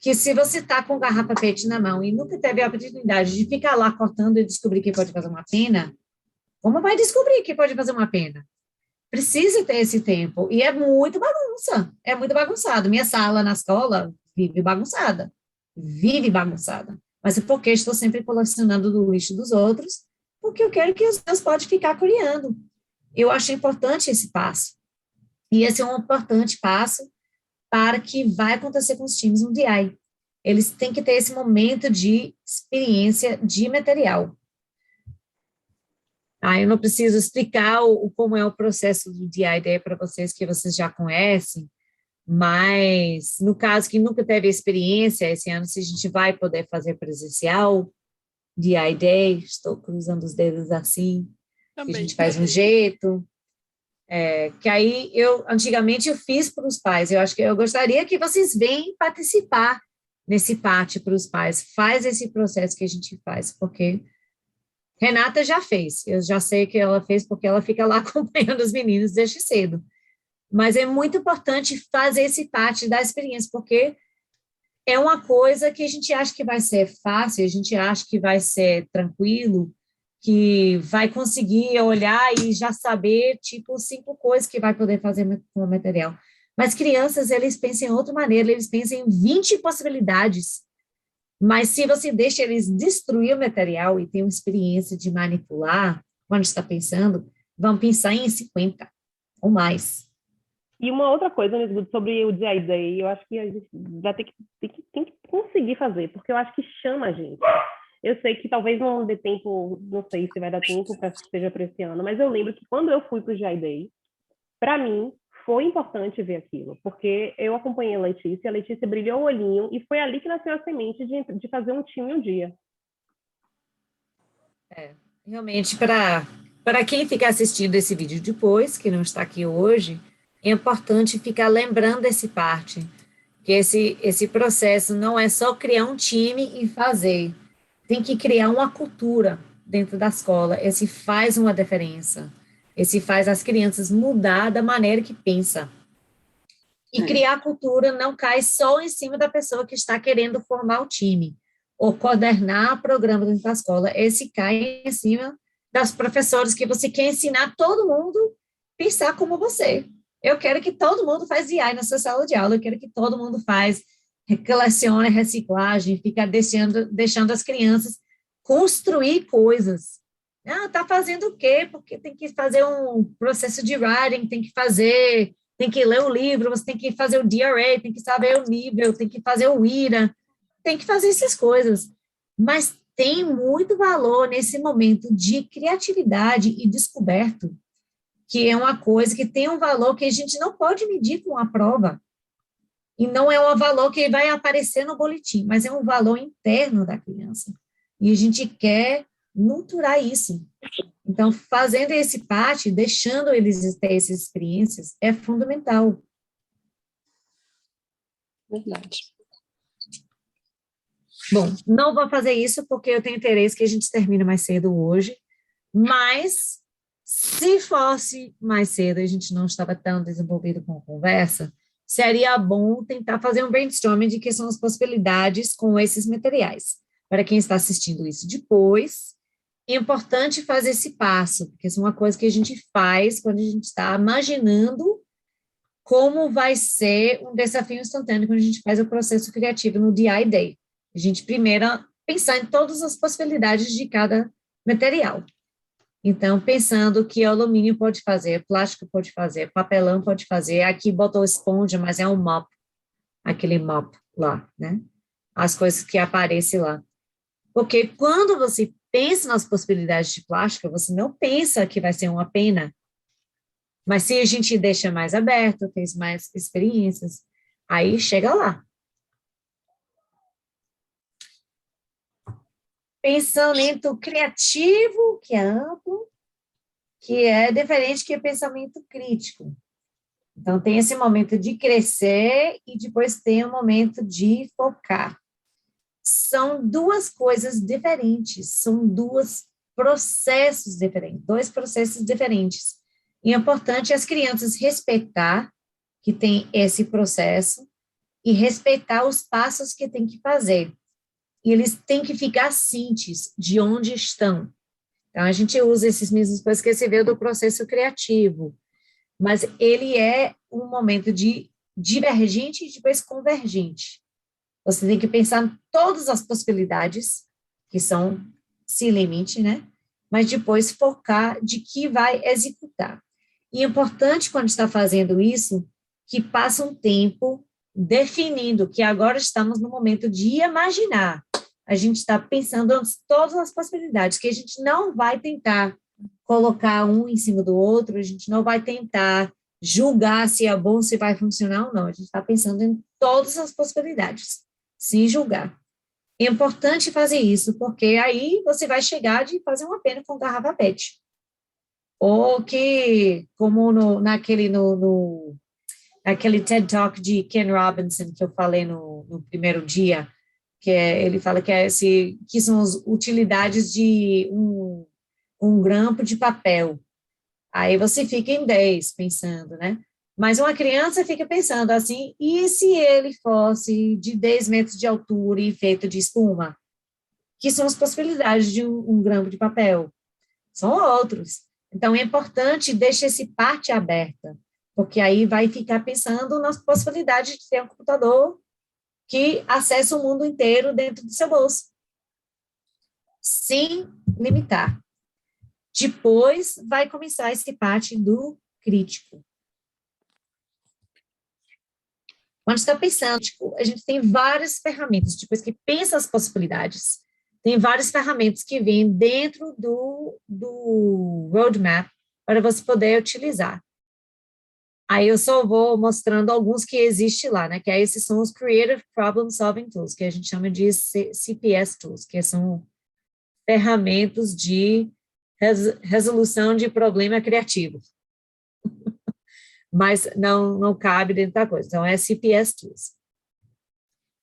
que se você está com garrafa PET na mão e nunca teve a oportunidade de ficar lá cortando e descobrir que pode fazer uma pena, como vai descobrir que pode fazer uma pena? Precisa ter esse tempo, e é muito bagunçado. Minha sala na escola vive bagunçada, mas é porque estou sempre colecionando do lixo dos outros, porque eu quero que os meus podem ficar criando. Eu acho importante esse passo, e esse é um importante passo para que vai acontecer com os times no DI. eles têm que ter esse momento de experiência de material. Eu não preciso explicar como é o processo do DID para vocês, que vocês já conhecem, mas no caso que nunca teve experiência, esse ano, se a gente vai poder fazer presencial, DID, estou cruzando os dedos assim, que a gente faz um jeito, que aí antigamente eu fiz para os pais, eu acho que eu gostaria que vocês venham participar nesse parte para os pais, faz esse processo que a gente faz, porque Renata já fez, eu já sei que ela fez porque ela fica lá acompanhando os meninos desde cedo, mas é muito importante fazer esse parte da experiência, porque é uma coisa que a gente acha que vai ser fácil, a gente acha que vai ser tranquilo, que vai conseguir olhar e já saber, tipo, 5 coisas que vai poder fazer com o material. Mas crianças, eles pensam em outra maneira, eles pensam em 20 possibilidades. Mas se você deixa eles destruir o material e ter uma experiência de manipular, quando está pensando, vão pensar em 50 ou mais. E uma outra coisa, Nisgudo, sobre o DID, eu acho que a gente vai tem que conseguir fazer, porque eu acho que chama a gente. Eu sei que talvez não dê tempo, não sei se vai dar tempo para que seja para esse ano, mas eu lembro que quando eu fui para o GI para mim, foi importante ver aquilo, porque eu acompanhei a Letícia brilhou o olhinho, e foi ali que nasceu a semente de fazer um time um dia. Realmente, para quem ficar assistindo esse vídeo depois, que não está aqui hoje, é importante ficar lembrando desse parte, que esse processo não é só criar um time e fazer, tem que criar uma cultura dentro da escola, esse faz uma diferença, esse faz as crianças mudar da maneira que pensa. E criar cultura não cai só em cima da pessoa que está querendo formar o time, ou coordenar programa dentro da escola, esse cai em cima das professoras que você quer ensinar todo mundo a pensar como você. Eu quero que todo mundo faz DI na sua sala de aula, eu quero que todo mundo faz colecione reciclagem, fica deixando as crianças construir coisas. Tá fazendo o quê? Porque tem que fazer um processo de writing, tem que ler o livro, você tem que fazer o DRA, tem que saber o nível, tem que fazer o IRA, tem que fazer essas coisas. Mas tem muito valor nesse momento de criatividade e descoberto, que é uma coisa que tem um valor que a gente não pode medir com a prova. E não é um valor que vai aparecer no boletim, mas é um valor interno da criança. E a gente quer nutrir isso. Então, fazendo esse parte, deixando eles ter essas experiências, é fundamental. Verdade. Bom, não vou fazer isso porque eu tenho interesse que a gente termine mais cedo hoje, mas se fosse mais cedo, a gente não estava tão desenvolvido com a conversa, seria bom tentar fazer um brainstorming de que são as possibilidades com esses materiais. Para quem está assistindo isso depois, é importante fazer esse passo, porque isso é uma coisa que a gente faz quando a gente está imaginando como vai ser um desafio instantâneo quando a gente faz o processo criativo no DI Day. A gente primeiro pensar em todas as possibilidades de cada material. Então, pensando que alumínio pode fazer, plástico pode fazer, papelão pode fazer, aqui botou esponja, mas é um mop, aquele mop lá, né? As coisas que aparecem lá. Porque quando você pensa nas possibilidades de plástico, você não pensa que vai ser uma pena. Mas se a gente deixa mais aberto, tem mais experiências, aí chega lá. Pensamento criativo, que é amplo, que é diferente que o pensamento crítico. Então, tem esse momento de crescer e depois tem o momento de focar. São duas coisas diferentes, são dois processos diferentes. E é importante as crianças respeitar que tem esse processo e respeitar os passos que tem que fazer. E eles têm que ficar cientes de onde estão. Então, a gente usa esses mesmos coisas que você vê do processo criativo, mas ele é um momento de divergente e depois convergente. Você tem que pensar em todas as possibilidades, que são sem limite, né? Mas depois focar de que vai executar. E é importante, quando está fazendo isso, que passe um tempo definindo que agora estamos no momento de imaginar. A gente está pensando em todas as possibilidades, que a gente não vai tentar colocar um em cima do outro, a gente não vai tentar julgar se é bom, se vai funcionar ou não. A gente está pensando em todas as possibilidades, sem julgar. É importante fazer isso, porque aí você vai chegar de fazer uma pena com garrafa PET. Ou que, como naquele TED Talk de Ken Robinson, que eu falei no primeiro dia, ele fala que são as utilidades de um grampo de papel. Aí você fica em 10 pensando, né? Mas uma criança fica pensando assim, e se ele fosse de 10 metros de altura e feito de espuma? Que são as possibilidades de um grampo de papel. São outros. Então, é importante deixar essa parte aberta, porque aí vai ficar pensando nas possibilidades de ter um computador que acessa o mundo inteiro dentro do seu bolso, sem limitar. Depois vai começar essa parte do crítico. Quando está pensando, a gente tem várias ferramentas, depois que pensa as possibilidades, tem várias ferramentas que vêm dentro do roadmap para você poder utilizar. Aí eu só vou mostrando alguns que existem lá, né? Que aí esses são os Creative Problem Solving Tools, que a gente chama de CPS Tools, que são ferramentas de resolução de problema criativo. Mas não cabe dentro da coisa. Então, é CPS Tools.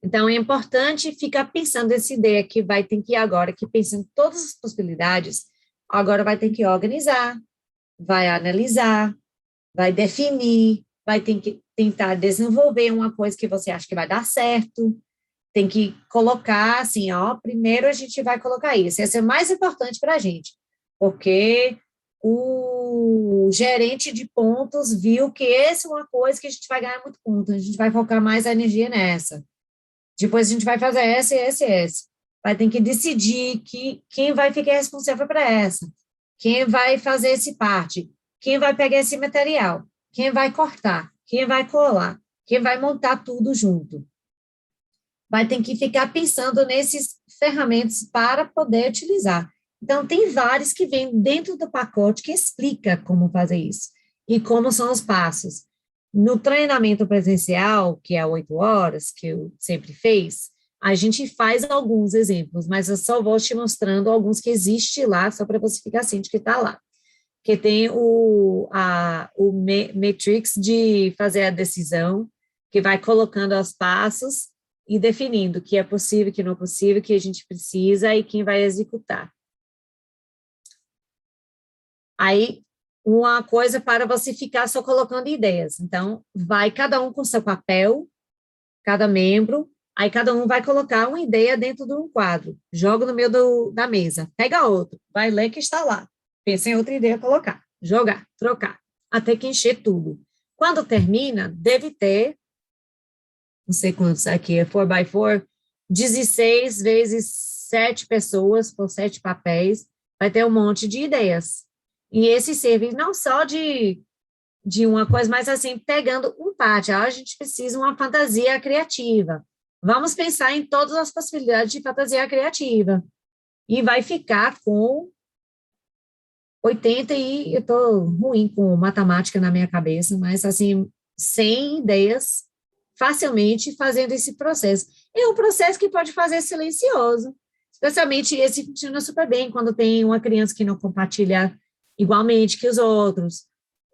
Então, é importante ficar pensando essa ideia que vai ter que ir agora, que pensando em todas as possibilidades, agora vai ter que organizar, vai analisar, vai definir, vai ter que tentar desenvolver uma coisa que você acha que vai dar certo, tem que colocar assim, primeiro a gente vai colocar isso, esse é o mais importante para a gente, porque o gerente de pontos viu que essa é uma coisa que a gente vai ganhar muito ponto, a gente vai focar mais a energia nessa. Depois a gente vai fazer essa e essa e essa. Vai ter que decidir quem vai ficar responsável para essa, quem vai fazer esse parte, quem vai pegar esse material, quem vai cortar, quem vai colar, quem vai montar tudo junto. Vai ter que ficar pensando nesses ferramentas para poder utilizar. Então, tem vários que vêm dentro do pacote que explica como fazer isso e como são os passos. No treinamento presencial, que é 8 horas, que eu sempre fiz, a gente faz alguns exemplos, mas eu só vou te mostrando alguns que existem lá, só para você ficar ciente que está lá. Que tem o Matrix de fazer a decisão, que vai colocando os passos e definindo o que é possível, o que não é possível, o que a gente precisa e quem vai executar. Aí, uma coisa para você ficar só colocando ideias. Então, vai cada um com seu papel, cada membro, aí cada um vai colocar uma ideia dentro de um quadro, joga no meio da mesa, pega outro, vai ler que está lá, pensa em outra ideia, colocar, jogar, trocar, até que encher tudo. Quando termina, deve ter, não sei quantos aqui, é 4x4, 16 vezes 7 pessoas, por 7 papéis, vai ter um monte de ideias. E esse serve não só de uma coisa, mas assim, pegando um parte, a gente precisa de uma fantasia criativa. Vamos pensar em todas as possibilidades de fantasia criativa. E vai ficar com 80 e eu estou ruim com matemática na minha cabeça, mas assim, 100 ideias facilmente fazendo esse processo. É um processo que pode fazer silencioso, especialmente esse funciona super bem quando tem uma criança que não compartilha igualmente que os outros,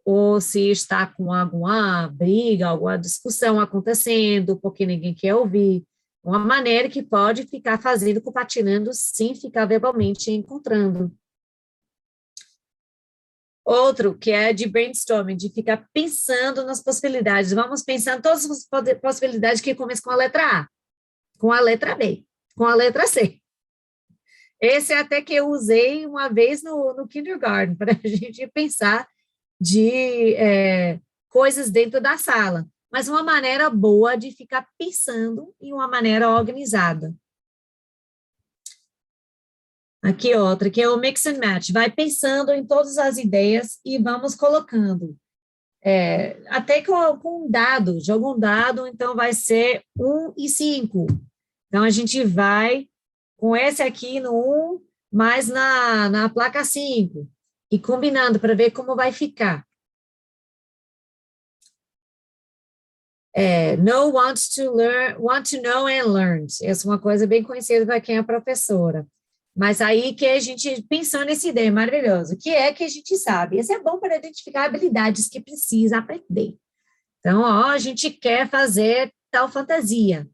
ou se está com alguma briga, alguma discussão acontecendo, porque ninguém quer ouvir, uma maneira que pode ficar fazendo, compartilhando, sem ficar verbalmente encontrando. Outro, que é de brainstorming, de ficar pensando nas possibilidades, vamos pensar em todas as possibilidades que começam com a letra A, com a letra B, com a letra C. Esse até que eu usei uma vez no kindergarten, para a gente pensar de coisas dentro da sala, mas uma maneira boa de ficar pensando em uma maneira organizada. Aqui outra, que é o mix and match, vai pensando em todas as ideias e vamos colocando. Até com um dado, joga um dado, então vai ser 1 e 5. Então, a gente vai com esse aqui no 1, mais na placa 5, e combinando para ver como vai ficar. Know, want to know and learn. Essa é uma coisa bem conhecida para quem é professora. Mas aí que a gente, pensando nessa ideia maravilhosa, o que é que a gente sabe? Isso é bom para identificar habilidades que precisa aprender. Então, a gente quer fazer tal fantasia,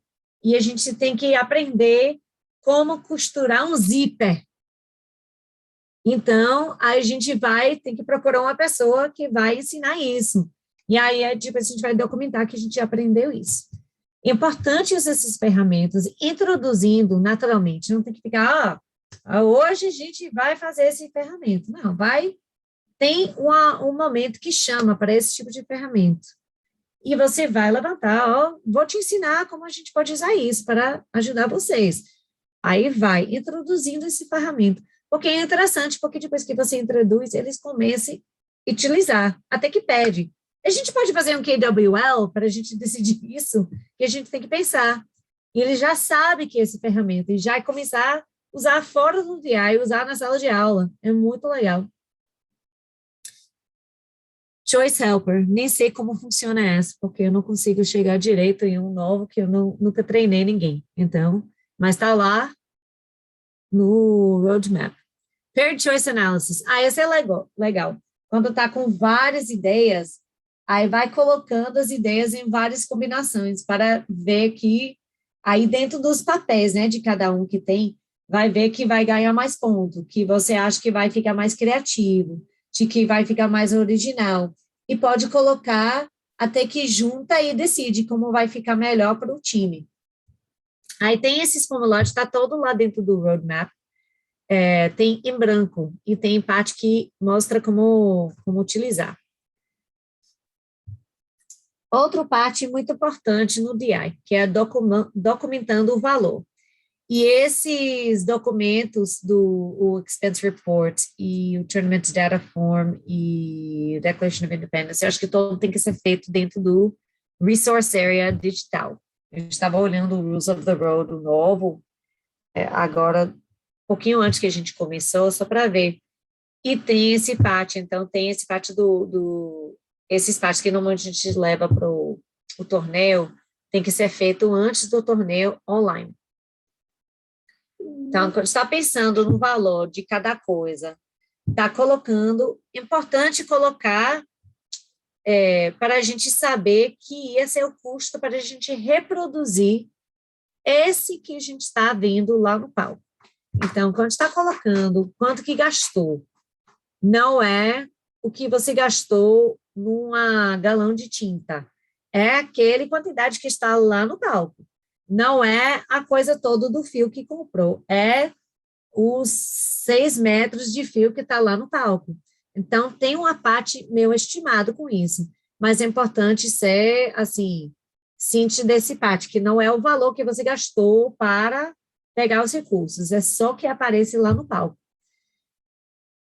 e a gente tem que aprender como costurar um zíper. Então, a gente tem que procurar uma pessoa que vai ensinar isso. E aí, a gente vai documentar que a gente aprendeu isso. É importante usar essas ferramentas, introduzindo naturalmente, não tem que ficar, hoje a gente vai fazer esse ferramenta. Não, tem um momento que chama para esse tipo de ferramenta. E você vai levantar, vou te ensinar como a gente pode usar isso para ajudar vocês. Aí vai introduzindo esse ferramenta. Porque é interessante, porque depois que você introduz, eles começam a utilizar, até que pede. A gente pode fazer um KWL para a gente decidir isso, que a gente tem que pensar. E ele já sabe que é essa ferramenta, e já vai começar a usar fora do dia e usar na sala de aula. É muito legal. Choice Helper, nem sei como funciona essa, porque eu não consigo chegar direito em um novo que eu nunca treinei ninguém. Então, mas está lá no roadmap. Paired Choice Analysis. Esse é legal. Quando está com várias ideias, aí vai colocando as ideias em várias combinações para ver que, aí dentro dos papéis, né, de cada um que tem, vai ver que vai ganhar mais ponto, que você acha que vai ficar mais criativo, de que vai ficar mais original, e pode colocar até que junta e decide como vai ficar melhor para o time. Aí tem esses formulários, está todo lá dentro do roadmap, tem em branco, e tem parte que mostra como utilizar. Outra parte muito importante no DI, que é documentando o valor. E esses documentos o Expense Report e o Tournament Data Form e o Declaration of Independence, eu acho que todo tem que ser feito dentro do Resource Area Digital. A gente estava olhando o Rules of the Road, o novo, agora, um pouquinho antes que a gente começou, só para ver. E tem esse parte, então tem esse parte esses partes que normalmente a gente leva para o torneio, tem que ser feito antes do torneio online. Então, quando está pensando no valor de cada coisa, está colocando, importante colocar para a gente saber que esse é o custo para a gente reproduzir esse que a gente está vendo lá no palco. Então, quando está colocando quanto que gastou, não é o que você gastou numa galão de tinta, é aquele quantidade que está lá no palco. Não é a coisa toda do fio que comprou, é os 6 metros de fio que está lá no palco. Então, tem uma parte meu estimado com isso, mas é importante ser, assim, ciente desse parte, que não é o valor que você gastou para pegar os recursos, é só que aparece lá no palco.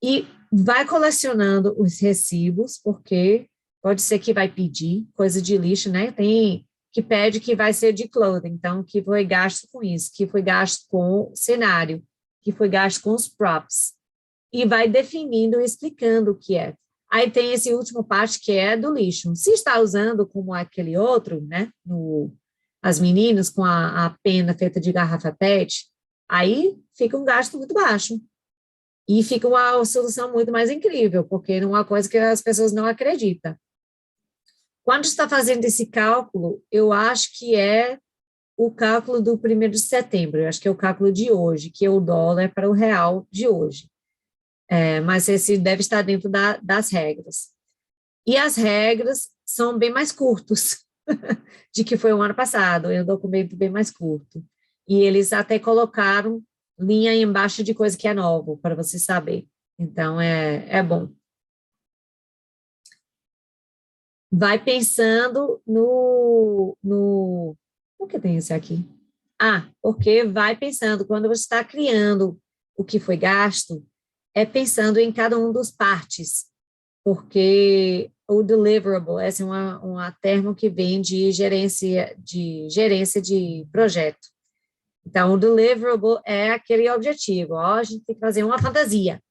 E vai colecionando os recibos, porque pode ser que vai pedir coisa de lixo, né? Tem que pede que vai ser de clothing, então, que foi gasto com isso, que foi gasto com cenário, que foi gasto com os props, e vai definindo e explicando o que é. Aí tem esse último parte que é do lixo. Se está usando como aquele outro, né, as meninas com a pena feita de garrafa PET, aí fica um gasto muito baixo. E fica uma solução muito mais incrível, porque não é uma coisa que as pessoas não acreditam. Quando está fazendo esse cálculo, eu acho que é o cálculo do 1º de setembro, eu acho que é o cálculo de hoje, que é o dólar para o real de hoje. Mas esse deve estar dentro das regras. E as regras são bem mais curtos de que foi o ano passado, é um documento bem mais curto. E eles até colocaram linha embaixo de coisa que é novo, para você saber. Então, é bom. Vai pensando o que tem esse aqui? Porque vai pensando, quando você está criando o que foi gasto, pensando em cada um dos partes, porque o deliverable, esse é um termo que vem de gerência de projeto. Então, o deliverable é aquele objetivo, ó, a gente tem que fazer uma fantasia.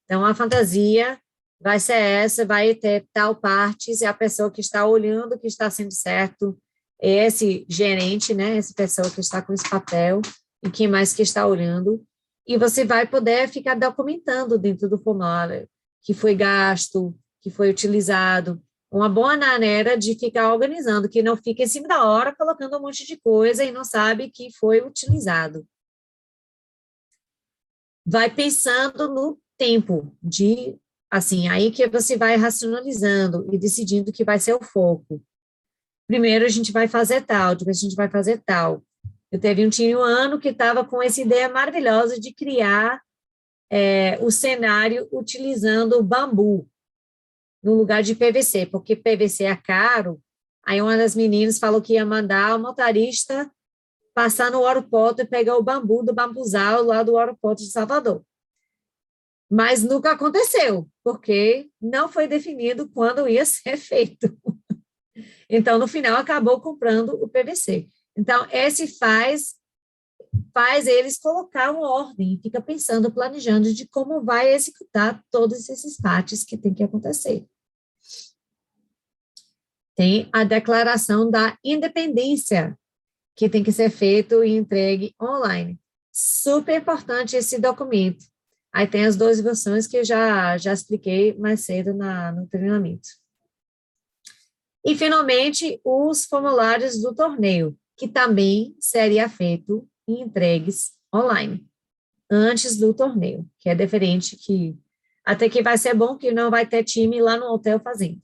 Então, a fantasia vai ser essa, vai ter tal partes, e a pessoa que está olhando que está sendo certo, esse gerente, né, essa pessoa que está com esse papel, e quem mais que está olhando, e você vai poder ficar documentando dentro do formulário que foi gasto, que foi utilizado, uma boa maneira de ficar organizando, que não fica em cima da hora colocando um monte de coisa e não sabe que foi utilizado. Vai pensando no tempo de, assim, aí que você vai racionalizando e decidindo que vai ser o foco. Primeiro a gente vai fazer tal, depois a gente vai fazer tal. Eu teve um time um ano que estava com essa ideia maravilhosa de criar o cenário utilizando o bambu no lugar de PVC, porque PVC é caro. Aí uma das meninas falou que ia mandar o motorista passar no aeroporto e pegar o bambu do bambuzal lá do aeroporto de Salvador. Mas nunca aconteceu, porque não foi definido quando ia ser feito. Então, no final, acabou comprando o PVC. Então, esse faz eles colocar uma ordem, fica pensando, planejando de como vai executar todos esses partes que tem que acontecer. Tem a declaração da independência, que tem que ser feito e entregue online. Super importante esse documento. Aí tem as 2 versões que eu já expliquei mais cedo no treinamento. E, finalmente, os formulários do torneio, que também seria feito e entregues online, antes do torneio, que é diferente que, até que vai ser bom que não vai ter time lá no hotel fazendo,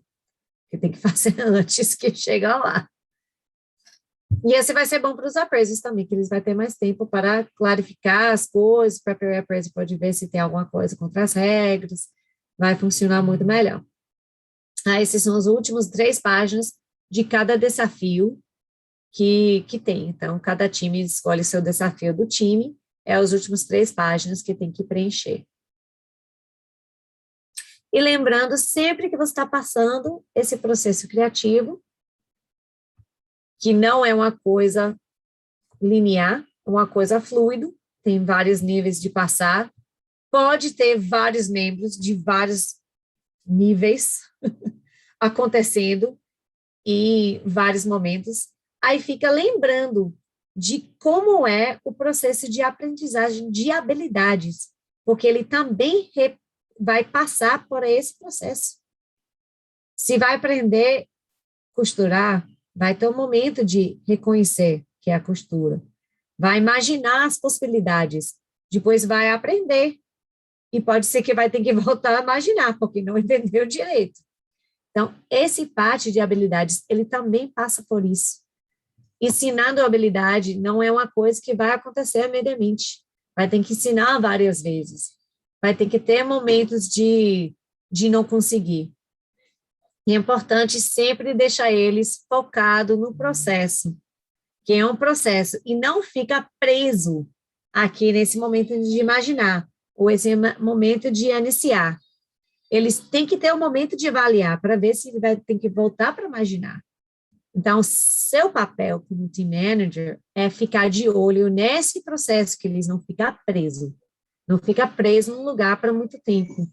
que tem que fazer antes que chega lá. E esse vai ser bom para os appraisers também, que eles vão ter mais tempo para clarificar as coisas, para o appraiser pode ver se tem alguma coisa contra as regras, vai funcionar muito melhor. Esses são as últimas 3 páginas de cada desafio que tem. Então, cada time escolhe seu desafio do time, as últimas 3 páginas que tem que preencher. E lembrando, sempre que você está passando esse processo criativo, que não é uma coisa linear, uma coisa fluida, tem vários níveis de passar, pode ter vários membros de vários níveis acontecendo em vários momentos, aí fica lembrando de como é o processo de aprendizagem de habilidades, porque ele também vai passar por esse processo. Se vai aprender a costurar, vai ter um momento de reconhecer que é a costura, vai imaginar as possibilidades, depois vai aprender, e pode ser que vai ter que voltar a imaginar, porque não entendeu direito. Então, esse parte de habilidades, ele também passa por isso. Ensinando habilidade não é uma coisa que vai acontecer imediatamente, vai ter que ensinar várias vezes, vai ter que ter momentos de não conseguir. E é importante sempre deixar eles focados no processo, que é um processo, e não fica preso aqui nesse momento de imaginar, ou esse momento de iniciar. Eles têm que ter um momento de avaliar, para ver se ele vai ter que voltar para imaginar. Então, seu papel como team manager é ficar de olho nesse processo, que eles não ficam presos, não fica preso num lugar para muito tempo.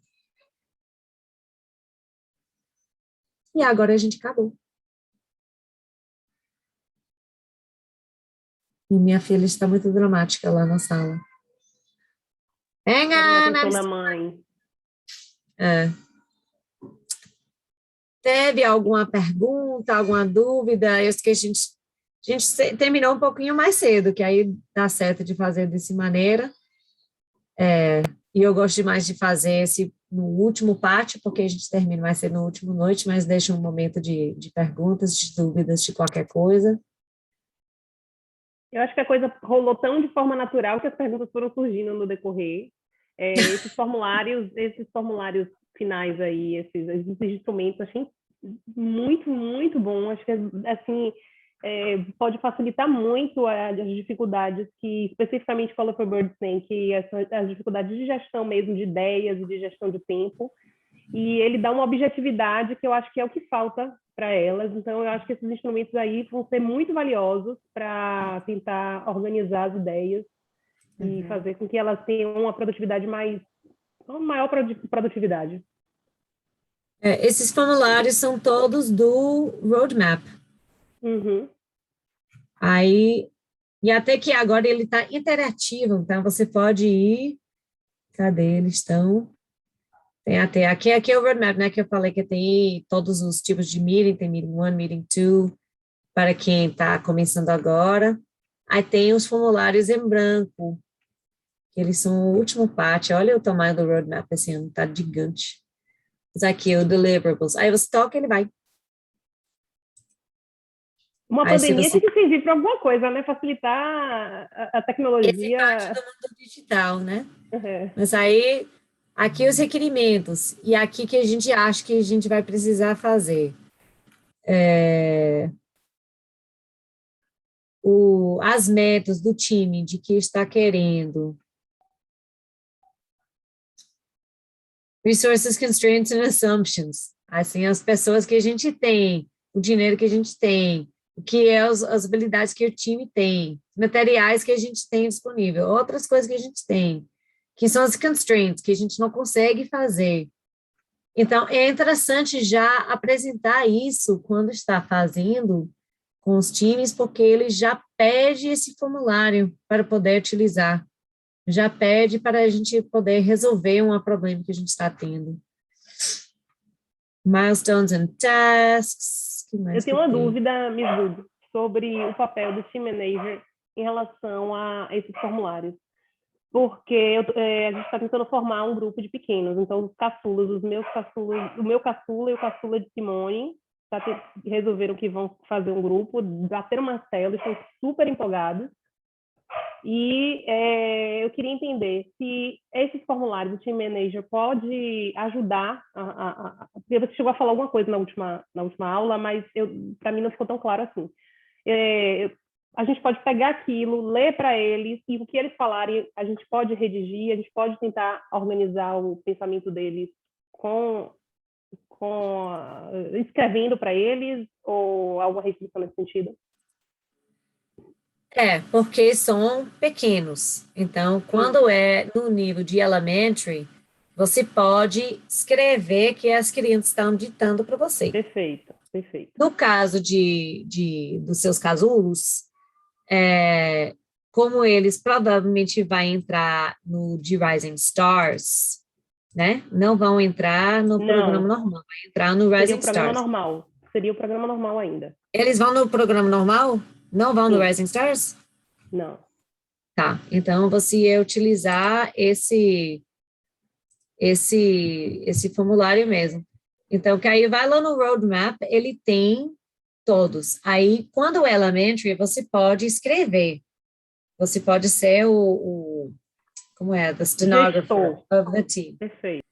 E agora a gente acabou. E minha filha está muito dramática lá na sala. Prestando atenção na mãe. Teve alguma pergunta, alguma dúvida? Eu acho que a gente terminou um pouquinho mais cedo, que aí dá certo de fazer dessa maneira. E eu gosto demais de fazer esse no último parte, porque a gente termina mais cedo no último noite, mas deixa um momento de perguntas, de dúvidas, de qualquer coisa. Eu acho que a coisa rolou tão de forma natural que as perguntas foram surgindo no decorrer. Esses formulários finais aí, esses instrumentos, achei muito, muito bom. Acho que, assim, pode facilitar muito as dificuldades que, especificamente, Call for Birds tem, que as dificuldades de gestão mesmo, de ideias e de gestão de tempo. e ele dá uma objetividade que eu acho que é o que falta para elas. Então, eu acho que esses instrumentos aí vão ser muito valiosos para tentar organizar as ideias e fazer com que elas tenham uma produtividade uma maior produtividade. Esses formulários são todos do roadmap. Uhum. Aí, e até que agora ele está interativo, então você pode ir, cadê eles estão? Tem até, aqui é o roadmap, né, que eu falei que tem todos os tipos de meeting, tem meeting 1, meeting 2, para quem está começando agora. Aí tem os formulários em branco, que eles são o último parte, olha o tamanho do roadmap esse ano, tá gigante. Mas aqui, o deliverables, aí você toca, ele vai. Uma Aí, pandemia tem que servir para alguma coisa, né? Facilitar a tecnologia. Esse parte do mundo digital, né? Uhum. Mas aí, aqui os requerimentos, e aqui que a gente acha que a gente vai precisar fazer. As metas do time, de que está querendo. Resources, constraints and assumptions. Assim, as pessoas que a gente tem, o dinheiro que a gente tem, o que é as habilidades que o time tem, materiais que a gente tem disponível, outras coisas que a gente tem, que são as constraints, que a gente não consegue fazer. Então, é interessante já apresentar isso quando está fazendo com os times, porque ele já pede esse formulário para poder utilizar, já pede para a gente poder resolver um problema que a gente está tendo. Milestones and tasks. Eu tenho uma dúvida, Miss Good, sobre o papel do team manager em relação a esses formulários. Porque a gente está tentando formar um grupo de pequenos, então os caçulas, o meu caçula e o caçula de Simone, resolveram que vão fazer um grupo, bateram o martelo, estão super empolgados. E eu queria entender se esses formulários do Team Manager pode ajudar porque você chegou a falar alguma coisa na última aula, mas para mim não ficou tão claro assim. A gente pode pegar aquilo, ler para eles, e o que eles falarem, a gente pode redigir, a gente pode tentar organizar o pensamento deles escrevendo para eles, ou alguma restrição nesse sentido? Porque são pequenos. Então, quando é no nível de elementary, você pode escrever que as crianças estão ditando para você. Perfeito. No caso dos seus casulos, como eles provavelmente vão entrar no de Rising Stars, né? Não vão entrar no programa normal, vão entrar no Rising Stars. Seria o programa normal ainda. Eles vão no programa normal? Não vão no Rising Stars? Não. Tá, então você ia utilizar esse formulário mesmo. Então, que aí vai lá no roadmap, ele tem todos. Aí, quando é elementary, você pode escrever. Você pode ser the stenographer of the team. Perfeito.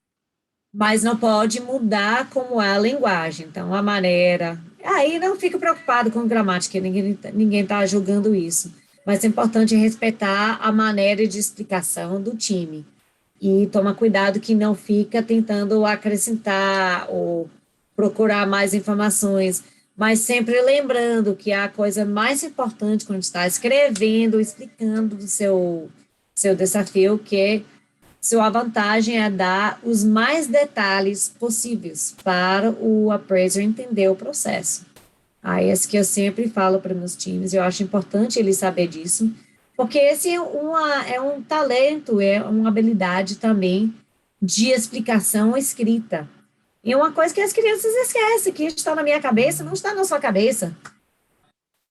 Mas não pode mudar como é a linguagem. Então, a maneira... Aí não fica preocupado com gramática, ninguém está julgando isso. Mas é importante respeitar a maneira de explicação do time. E tomar cuidado que não fica tentando acrescentar ou procurar mais informações, mas sempre lembrando que a coisa mais importante quando está escrevendo, explicando do seu desafio, que sua vantagem é dar os mais detalhes possíveis para o appraiser entender o processo. Aí, esse que eu sempre falo para meus times, eu acho importante eles saber disso, porque esse é um talento, é uma habilidade também de explicação escrita. E uma coisa que as crianças esquecem, que está na minha cabeça, não está na sua cabeça.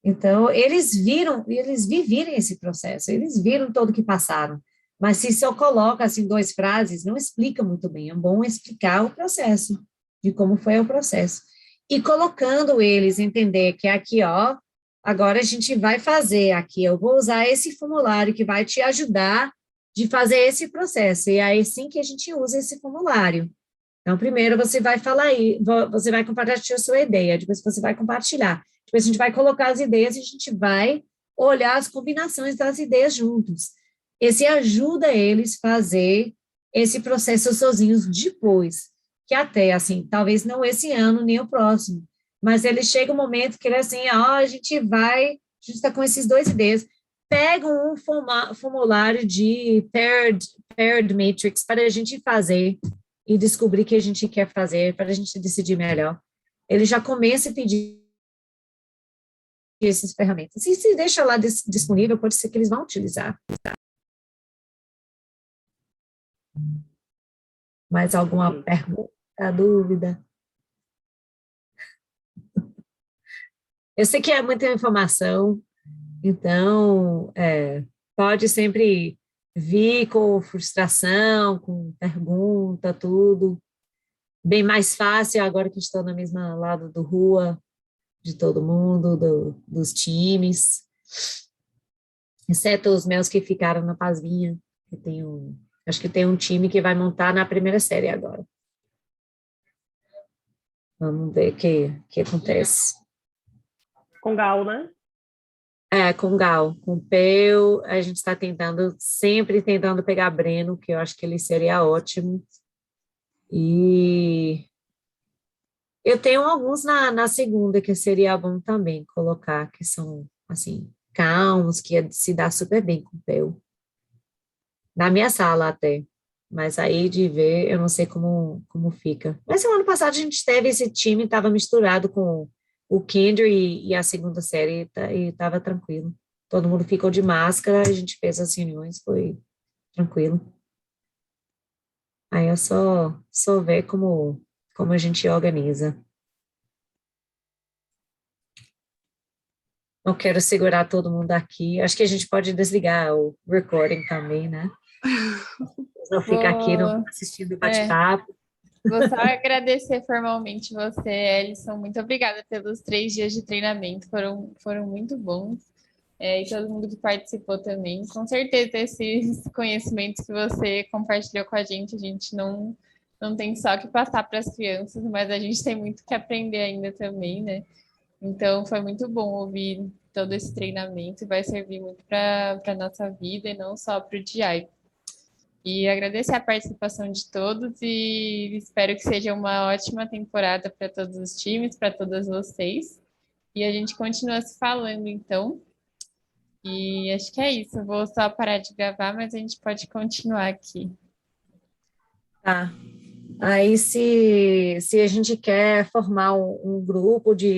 Então, eles viveram esse processo, eles viram todo o que passaram. Mas se só coloca, assim, 2 frases, não explica muito bem. É bom explicar o processo, de como foi o processo. E colocando eles entender que aqui, ó, agora a gente vai fazer aqui, eu vou usar esse formulário que vai te ajudar de fazer esse processo. E aí sim que a gente usa esse formulário. Então, primeiro você vai falar aí, você vai compartilhar a sua ideia, depois você vai compartilhar. Depois a gente vai colocar as ideias e a gente vai olhar as combinações das ideias juntos. Esse ajuda eles a fazer esse processo sozinhos depois, que até, assim, talvez não esse ano, nem o próximo, mas ele chega um momento que ele é assim, a gente está com esses 2 ideias, pega um formulário de paired matrix para a gente fazer e descobrir o que a gente quer fazer, para a gente decidir melhor. Ele já começa a pedir essas ferramentas. E se deixa lá disponível, pode ser que eles vão utilizar. Mais alguma pergunta, dúvida? Eu sei que é muita informação, então pode sempre vir com frustração, com pergunta, tudo. Bem mais fácil agora que estou na mesma lado do rua, de todo mundo, dos times, exceto os meus que ficaram na Pasvinha, acho que tem um time que vai montar na primeira série agora. Vamos ver o que acontece. Com Gal, né? Com Gal, com Peu, a gente está sempre tentando pegar Breno, que eu acho que ele seria ótimo. E eu tenho alguns na segunda, que seria bom também colocar, que são, assim, calmos, que ia se dar super bem com o Peu. Na minha sala até. Mas aí de ver, eu não sei como fica. Mas no ano passado a gente teve esse time, estava misturado com o Kendra e a segunda série, e estava tranquilo. Todo mundo ficou de máscara, a gente fez as reuniões, foi tranquilo. Aí é só ver como a gente organiza. Não quero segurar todo mundo aqui. Acho que a gente pode desligar o recording também, né? Não fica aqui assistindo o bate-papo. Vou só agradecer formalmente você, Ellison. Muito obrigada pelos 3 dias de treinamento, foram muito bons. E todo mundo que participou também. Com certeza, esses conhecimentos que você compartilhou com a gente não tem só que passar para as crianças, mas a gente tem muito que aprender ainda também, né? Então, foi muito bom ouvir todo esse treinamento e vai servir muito para a nossa vida e não só para o DI. E agradecer a participação de todos e espero que seja uma ótima temporada para todos os times, para todas vocês. E a gente continua se falando, então. E acho que é isso. Eu vou só parar de gravar, mas a gente pode continuar aqui. Tá. Aí, se a gente quer formar um grupo de